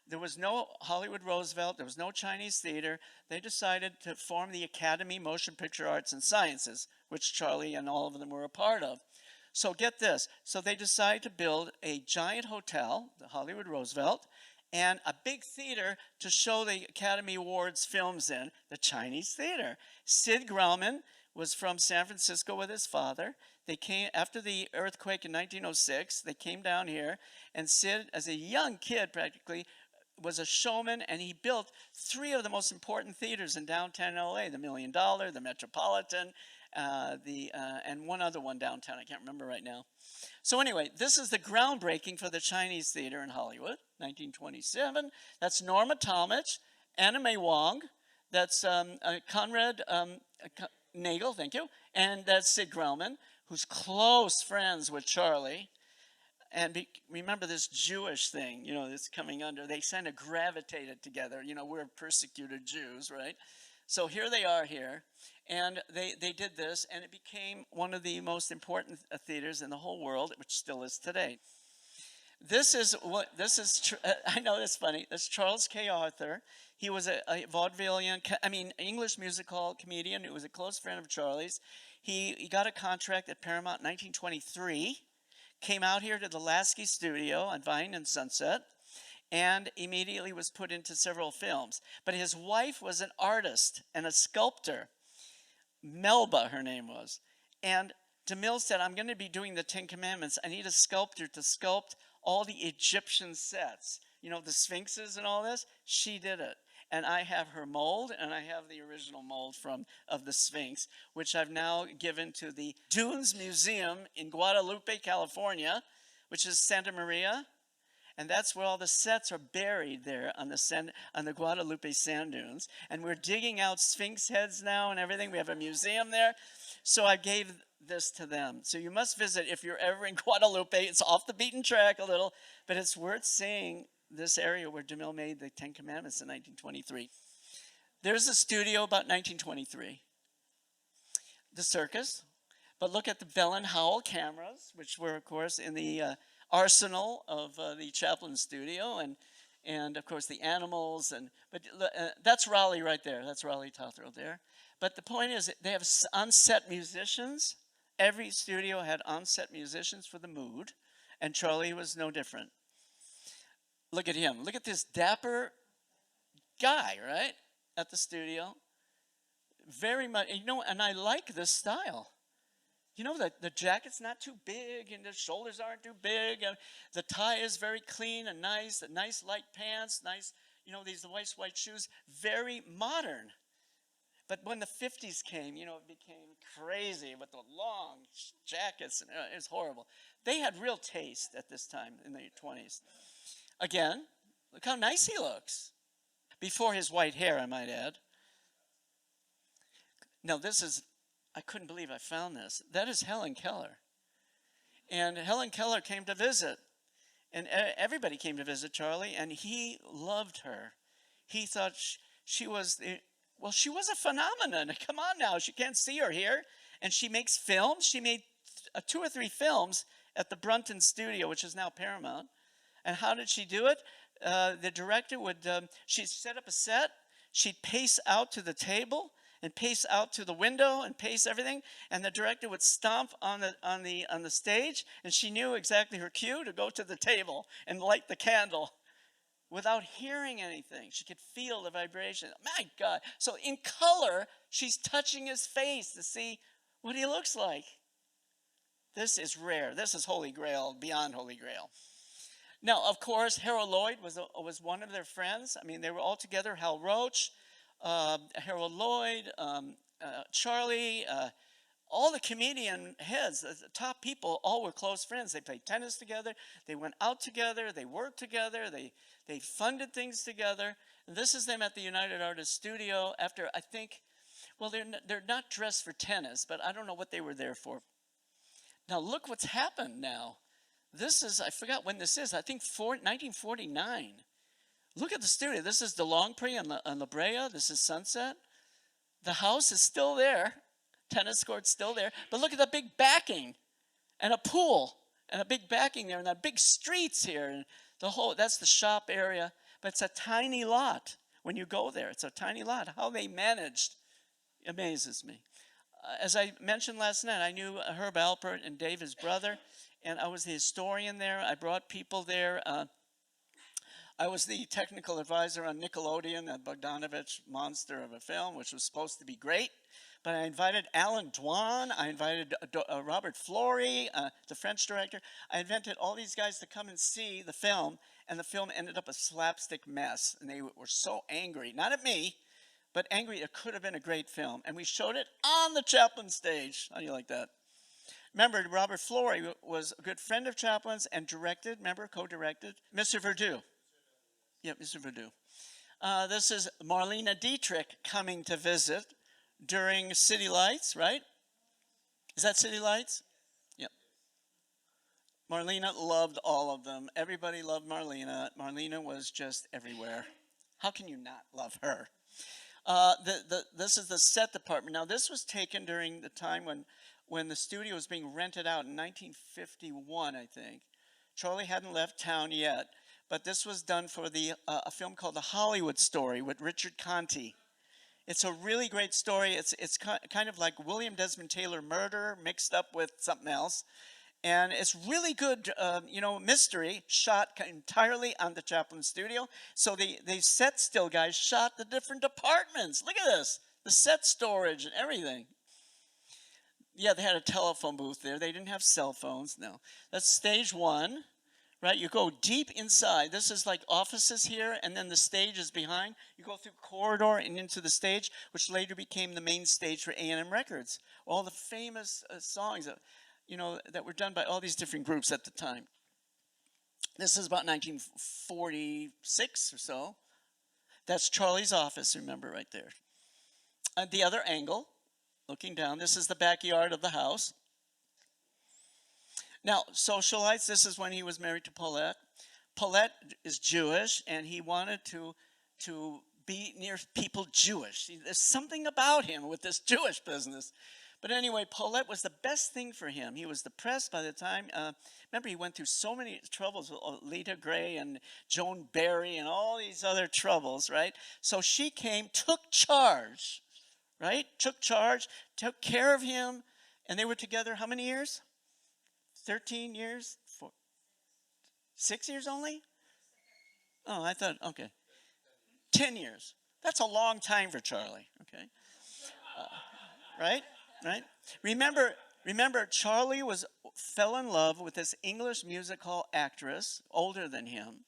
There was no Hollywood Roosevelt. There was no Chinese theater. They decided to form the Academy Motion Picture Arts and Sciences, which Charlie and all of them were a part of. So get this. So they decide to build a giant hotel, the Hollywood Roosevelt, and a big theater to show the Academy Awards films in, the Chinese Theater. Sid Grauman was from San Francisco with his father. They came after the earthquake in 1906. They came down here, and Sid, as a young kid practically, was a showman, and he built three of the most important theaters in downtown LA, the $1 Million, the Metropolitan, and one other one downtown. I can't remember right now. So anyway, this is the groundbreaking for the Chinese theater in Hollywood, 1927. That's Norma Talmadge, Anna May Wong, that's Conrad Nagel, thank you, and that's Sid Grauman, who's close friends with Charlie. And remember this Jewish thing, that's coming under. They kind of gravitated together. We're persecuted Jews, right? So here they are here. And they did this, and it became one of the most important theaters in the whole world, which still is today. I know it's funny. That's Charles K. Arthur. He was a vaudevillian, English musical comedian who was a close friend of Charlie's. He got a contract at Paramount in 1923. Came out here to the Lasky Studio on Vine and Sunset, and immediately was put into several films. But his wife was an artist and a sculptor. Melba, her name was. And DeMille said, I'm going to be doing the Ten Commandments. I need a sculptor to sculpt all the Egyptian sets. The sphinxes and all this. She did it. And I have her mold, and I have the original mold of the Sphinx, which I've now given to the Dunes Museum in Guadalupe, California, which is Santa Maria. And that's where all the sets are buried there on the Guadalupe sand dunes. And we're digging out Sphinx heads now and everything. We have a museum there. So I gave this to them. So you must visit if you're ever in Guadalupe. It's off the beaten track a little, but it's worth seeing this area where DeMille made the Ten Commandments in 1923. There's a studio about 1923. The circus. But look at the Bell and Howell cameras, which were, of course, in the arsenal of the Chaplin Studio, and of course the animals. But that's Raleigh right there. That's Raleigh Tothero there. But the point is, they have on-set musicians. Every studio had on-set musicians for the mood, and Charlie was no different. Look at him. Look at this dapper guy, right, at the studio. Very much, and I like this style. The jacket's not too big, and the shoulders aren't too big, and the tie is very clean and nice. The nice light pants, nice, these nice white shoes. Very modern. But when the 50s came, it became crazy with the long jackets, and it was horrible. They had real taste at this time in the 20s. Again, look how nice he looks. Before his white hair, I might add. Now I couldn't believe I found this. That is Helen Keller. And Helen Keller came to visit. And everybody came to visit Charlie, and he loved her. He thought she was a phenomenon. Come on now, you can't see her here. And she makes films. She made 2 or 3 films at the Brunton Studio, which is now Paramount. And how did she do it? The director she'd set up a set, she'd pace out to the table, and pace out to the window, and pace everything, and the director would stomp on the stage, and she knew exactly her cue to go to the table and light the candle without hearing anything. She could feel the vibration. My God. So in color, she's touching his face to see what he looks like. This is rare. This is Holy Grail, beyond Holy Grail. Now, of course, Harold Lloyd was one of their friends. They were all together. Hal Roach, Harold Lloyd, Charlie, all the comedian heads, the top people, all were close friends. They played tennis together. They went out together. They worked together. They funded things together. And this is them at the United Artists Studio after, I think, they're not dressed for tennis, but I don't know what they were there for. Now, look what's happened now. This is, I forgot when this is, I think 1949. Look at the studio. This is DeLongpre on La Brea. This is Sunset. The house is still there. Tennis court's still there. But look at the big backing and a pool and a big backing there and the big streets here. And that's the shop area. But it's a tiny lot when you go there. It's a tiny lot. How they managed amazes me. as I mentioned last night, I knew Herb Alpert and Dave, his brother, and I was the historian there. I brought people there. I was the technical advisor on Nickelodeon, that Bogdanovich monster of a film, which was supposed to be great. But I invited Alan Dwan, I invited Robert Flory, the French director. I invited all these guys to come and see the film, and the film ended up a slapstick mess. And they were so angry, not at me, but angry it could have been a great film. And we showed it on the Chaplin stage. How do you like that? Remember, Robert Flory was a good friend of Chaplin's and directed, remember, co-directed, Mr. Verdoux. Yeah, Mr. Verdoux. This is Marlene Dietrich coming to visit during City Lights, right? Is that City Lights? Yep. Marlena loved all of them. Everybody loved Marlena. Marlena was just everywhere. How can you not love her? This is the set department. Now, this was taken during the time when the studio was being rented out in 1951, I think. Charlie hadn't left town yet, but this was done for a film called The Hollywood Story with Richard Conte. It's a really great story. It's kind of like William Desmond Taylor murder mixed up with something else. And it's really good, mystery, shot entirely on the Chaplin Studio. So the set still guys shot the different departments. Look at this, the set storage and everything. Yeah, they had a telephone booth there. They didn't have cell phones, no. That's stage one, right? You go deep inside. This is like offices here, and then the stage is behind. You go through corridor and into the stage, which later became the main stage for A&M Records. All the famous songs that were done by all these different groups at the time. This is about 1946 or so. That's Charlie's office, remember, right there. At the other angle, looking down, this is the backyard of the house. Now, socialites, this is when he was married to Paulette. Paulette is Jewish, and he wanted to be near people Jewish. There's something about him with this Jewish business. But anyway, Paulette was the best thing for him. He was depressed by the time. Remember, he went through so many troubles with Lita Gray and Joan Barry and all these other troubles, right? So she came, took charge, right? Took charge, took care of him, and they were together how many years? 13 years? 6 years only? Oh, I thought, okay. 10 years. That's a long time for Charlie, okay? Right? Right? Remember, Charlie fell in love with this English music hall actress, older than him,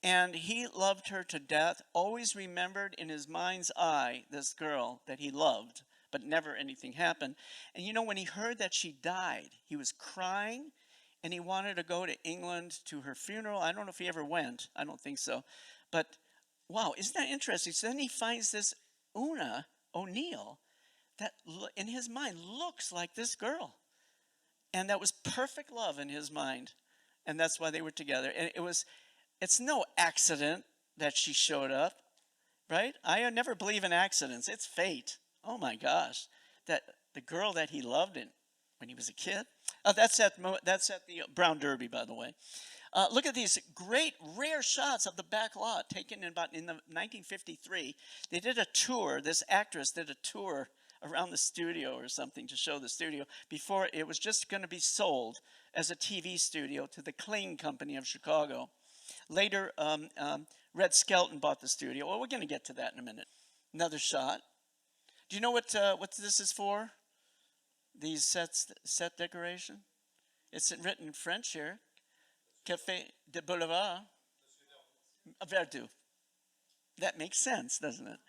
and he loved her to death, always remembered in his mind's eye this girl that he loved, but never anything happened. And when he heard that she died, he was crying, and he wanted to go to England to her funeral. I don't know if he ever went. I don't think so. But, wow, isn't that interesting? So then he finds this Una O'Neill, that in his mind looks like this girl. And that was perfect love in his mind. And that's why they were together. And it's no accident that she showed up, right? I never believe in accidents. It's fate. Oh my gosh. That the girl that he loved when he was a kid. That's at the Brown Derby, by the way. Look at these great rare shots of the back lot taken in 1953. They did a tour. This actress did a tour around the studio or something to show the studio before it was just going to be sold as a TV studio to the Kling Company of Chicago. Later, Red Skelton bought the studio. Well, we're going to get to that in a minute. Another shot. Do you know what this is for? These set decoration? It's written in French here. Café de Boulevard. Verdoux. That makes sense, doesn't it?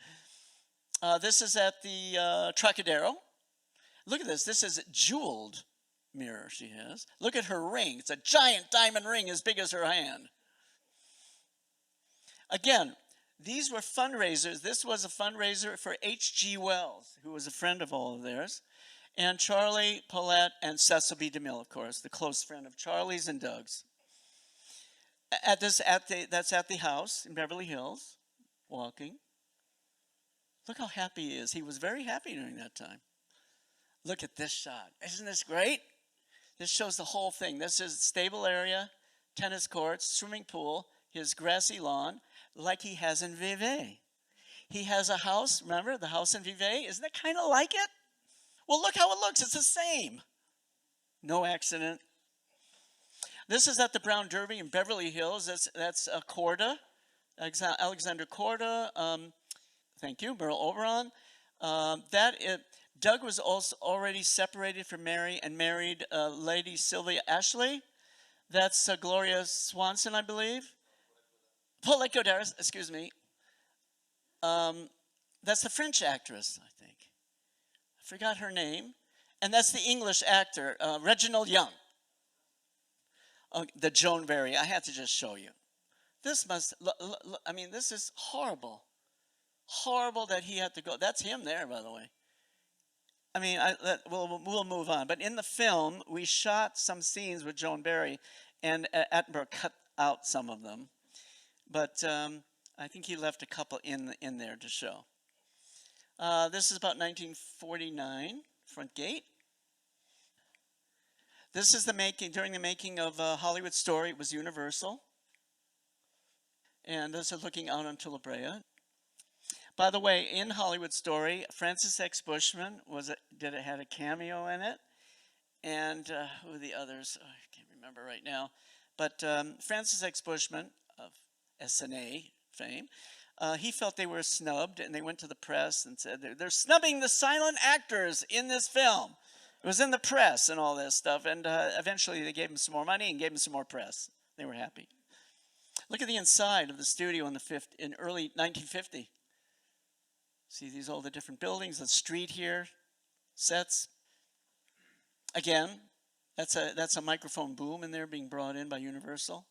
This is at the Trocadero. Look at this. This is a jeweled mirror she has. Look at her ring. It's a giant diamond ring as big as her hand. Again, these were fundraisers. This was a fundraiser for H.G. Wells, who was a friend of all of theirs, and Charlie, Paulette, and Cecil B. DeMille, of course, the close friend of Charlie's and Doug's. That's at the house in Beverly Hills, walking. Look how happy he is. He was very happy during that time. Look at this shot. Isn't this great? This shows the whole thing. This is stable area, tennis courts, swimming pool, his grassy lawn, like he has in Vevey. He has a house, remember, the house in Vevey? Isn't that kind of like it? Well, look how it looks. It's the same. No accident. This is at the Brown Derby in Beverly Hills. That's Korda, Alexander Korda. Thank you, Merle Oberon. Doug was also already separated from Mary and married Lady Sylvia Ashley. That's Gloria Swanson, I believe. Paulette Godaris, excuse me. That's the French actress, I think. I forgot her name. And that's the English actor, Reginald Young. The Joan Barry. I had to just show you. This this is horrible. Horrible that he had to go. That's him there, by the way. I mean, we'll move on. But in the film, we shot some scenes with Joan Barry, and Attenborough cut out some of them. But I think he left a couple in there to show. This is about 1949, front gate. This is during the making of Hollywood Story. It was Universal. And this is looking out onto La Brea. By the way, in Hollywood Story, Francis X. Bushman had a cameo in it. And who are the others? Oh, I can't remember right now. But Francis X. Bushman of SNA fame, he felt they were snubbed, and they went to the press and said, they're snubbing the silent actors in this film. It was in the press and all this stuff, and eventually they gave him some more money and gave him some more press. They were happy. Look at the inside of the studio in early 1950. See all the different buildings, the street here, sets. Again, that's a microphone boom in there being brought in by Universal.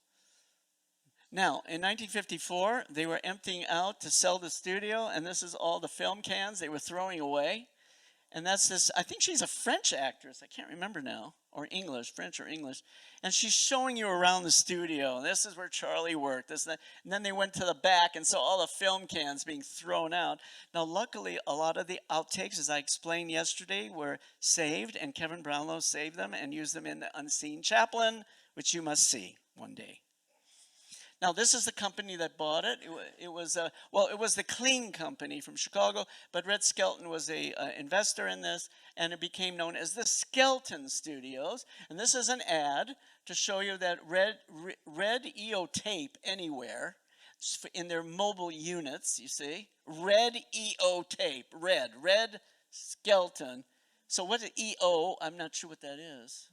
Now, in 1954, they were emptying out to sell the studio, and this is all the film cans they were throwing away. And that's this, I think she's a French actress, I can't remember now, or English, French or English. And she's showing you around the studio. And this is where Charlie worked. And then they went to the back and saw all the film cans being thrown out. Now, luckily, a lot of the outtakes, as I explained yesterday, were saved, and Kevin Brownlow saved them and used them in the Unseen Chaplin, which you must see one day. Now, this is the company that bought it. It was the Clean Company from Chicago, but Red Skelton was an investor in this, and it became known as the Skelton Studios. And this is an ad to show you that red EO tape anywhere in their mobile units, you see. Red EO tape, red Skelton. So what is EO? I'm not sure what that is.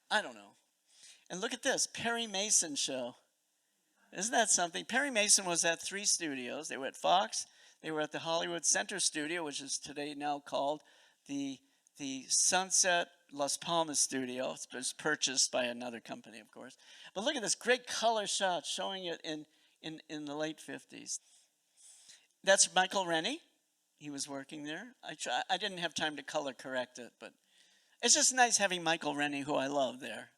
I don't know. And look at this, Perry Mason show. Isn't that something? Perry Mason was at 3 studios. They were at Fox. They were at the Hollywood Center Studio, which is today now called the Sunset Las Palmas Studio. It was purchased by another company, of course. But look at this great color shot showing it in the late 50s. That's Michael Rennie. He was working there. I didn't have time to color correct it, but it's just nice having Michael Rennie, who I love, there.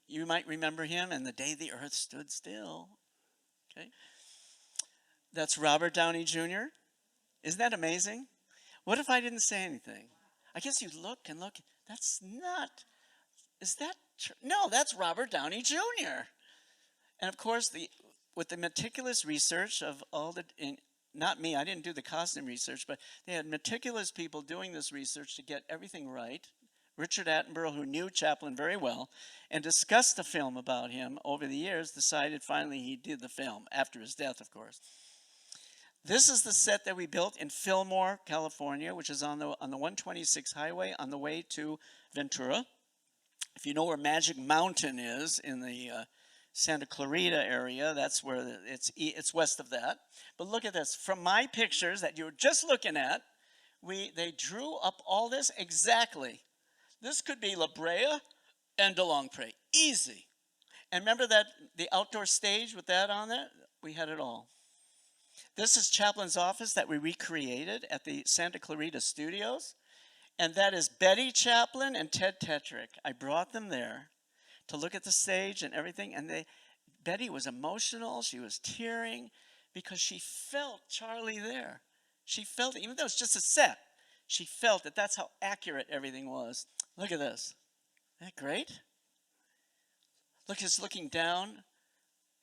You might remember him in The Day the Earth Stood Still. Okay. That's Robert Downey Jr. Isn't that amazing? What if I didn't say anything? I guess you look and look. That's not. Is that true? No, that's Robert Downey Jr. And of course, with the meticulous research of all not me, I didn't do the costume research, but they had meticulous people doing this research to get everything right. Richard Attenborough, who knew Chaplin very well and discussed the film about him over the years, decided finally he did the film, after his death, of course. This is the set that we built in Fillmore, California, which is on the 126 highway on the way to Ventura. If you know where Magic Mountain is in the Santa Clarita area, that's where it's west of that. But look at this. From my pictures that you were just looking at, they drew up all this exactly. This could be La Brea and DeLongpre. Easy. And remember that the outdoor stage with that on there? We had it all. This is Chaplin's office that we recreated at the Santa Clarita Studios. And that is Betty Chaplin and Ted Tetrick. I brought them there to look at the stage and everything. And Betty was emotional. She was tearing because she felt Charlie there. She felt it, even though it's just a set. She felt that that's how accurate everything was. Look at this. Isn't that great? Look, it's looking down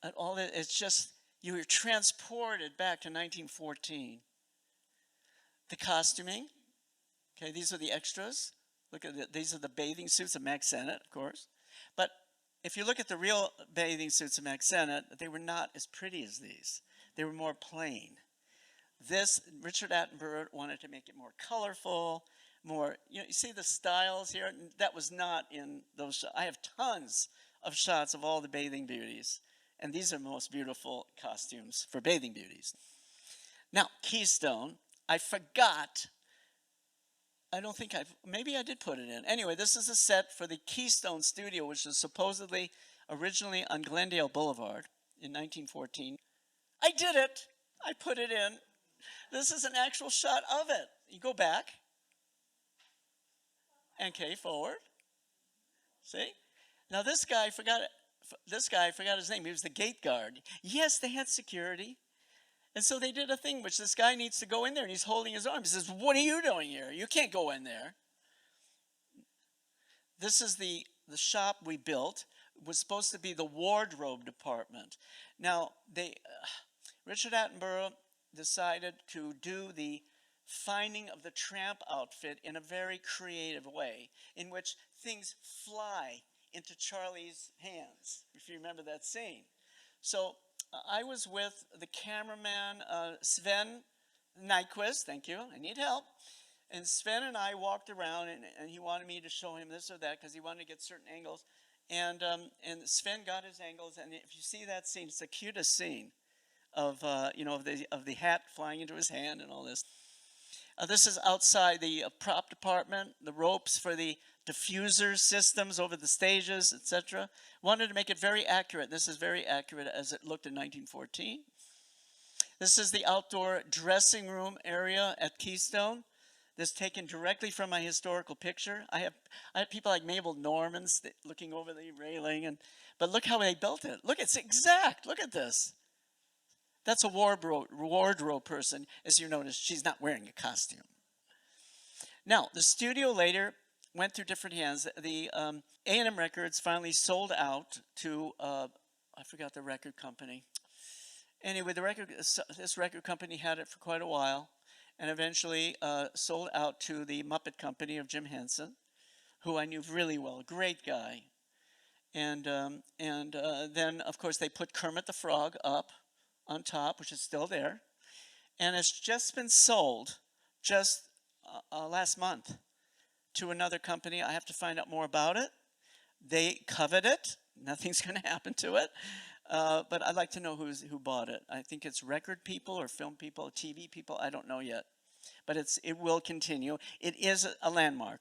at all that. It's just, you were transported back to 1914. The costuming, Okay, these are the extras. Look at these are the bathing suits of Mack Sennett, of course. But if you look at the real bathing suits of Mack Sennett, they were not as pretty as these. They were more plain. This, Richard Attenborough wanted to make it more colorful, more, you see the styles here? That was not in those shots. I have tons of shots of all the bathing beauties. And these are the most beautiful costumes for bathing beauties. Now, Keystone, I forgot. I don't think maybe I did put it in. Anyway, this is a set for the Keystone Studio, which was supposedly originally on Glendale Boulevard in 1914. I did it. I put it in. This is an actual shot of it. You go back. And K forward. See? Now this guy forgot his name. He was the gate guard. Yes, they had security. And so they did a thing which this guy needs to go in there, and he's holding his arm. He says, "What are you doing here? You can't go in there." This is the shop we built. It was supposed to be the wardrobe department. Now, Richard Attenborough decided to do the finding of the tramp outfit in a very creative way, in which things fly into Charlie's hands, if you remember that scene. So I was with the cameraman, Sven Nyquist, thank you, I need help. And Sven and I walked around, and he wanted me to show him this or that because he wanted to get certain angles. And Sven got his angles, and if you see that scene, it's the cutest scene of the hat flying into his hand and all this. This is outside the prop department, the ropes for the diffuser systems over the stages, etc. Wanted to make it very accurate. This is very accurate as it looked in 1914. This is the outdoor dressing room area at Keystone. This taken directly from my historical picture. I have people like Mabel Normans looking over the railing, but look how they built it. Look, it's exact. Look at this. That's a wardrobe person. As you notice, she's not wearing a costume. Now, the studio later went through different hands. The A&M Records finally sold out to, I forgot the record company. Anyway, this record company had it for quite a while, and eventually sold out to the Muppet Company of Jim Henson, who I knew really well, a great guy. And then, of course, they put Kermit the Frog up on top, which is still there, and it's just been sold just last month to another company. I have to find out more about it. They covet it. Nothing's going to happen to it, but I'd like to know who bought it. I think it's record people or film people, TV people. I don't know yet, but it will continue. It is a landmark.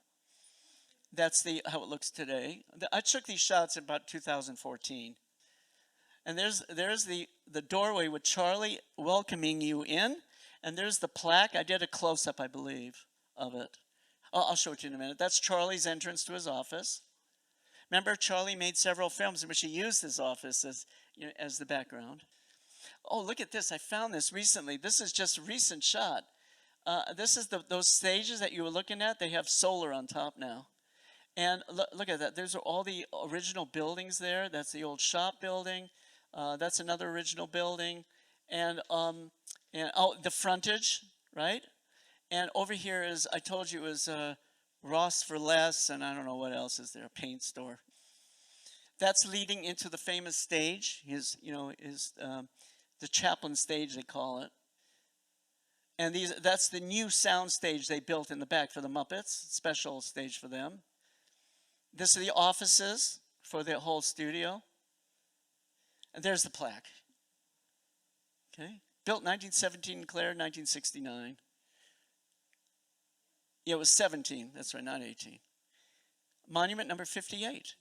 That's how it looks today. I took these shots in about 2014. And there's the doorway with Charlie welcoming you in. And there's the plaque. I did a close-up, I believe, of it. I'll show it to you in a minute. That's Charlie's entrance to his office. Remember, Charlie made several films in which he used his office as the background. Oh, look at this. I found this recently. This is just a recent shot. This is those stages that you were looking at. They have solar on top now. And look at that. There's all the original buildings there. That's the old shop building. That's another original building, and the frontage, right? And over here is, I told you, is Ross for Less, and I don't know what else is there, a paint store. That's leading into the famous stage, the Chaplin stage they call it. And that's the new sound stage they built in the back for the Muppets, special stage for them. This are the offices for the whole studio. And there's the plaque. Okay. Built 1917 in Clare, 1969. Yeah, it was 17. That's right, not 18. Monument number 58.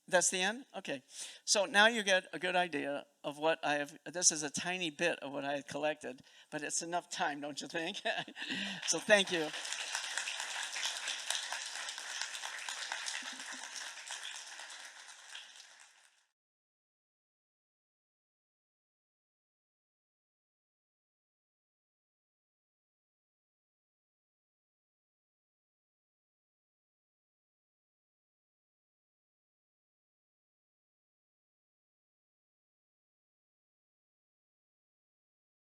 That's the end? Okay. So now you get a good idea of what I have. This is a tiny bit of what I had collected, but it's enough time, don't you think? So thank you.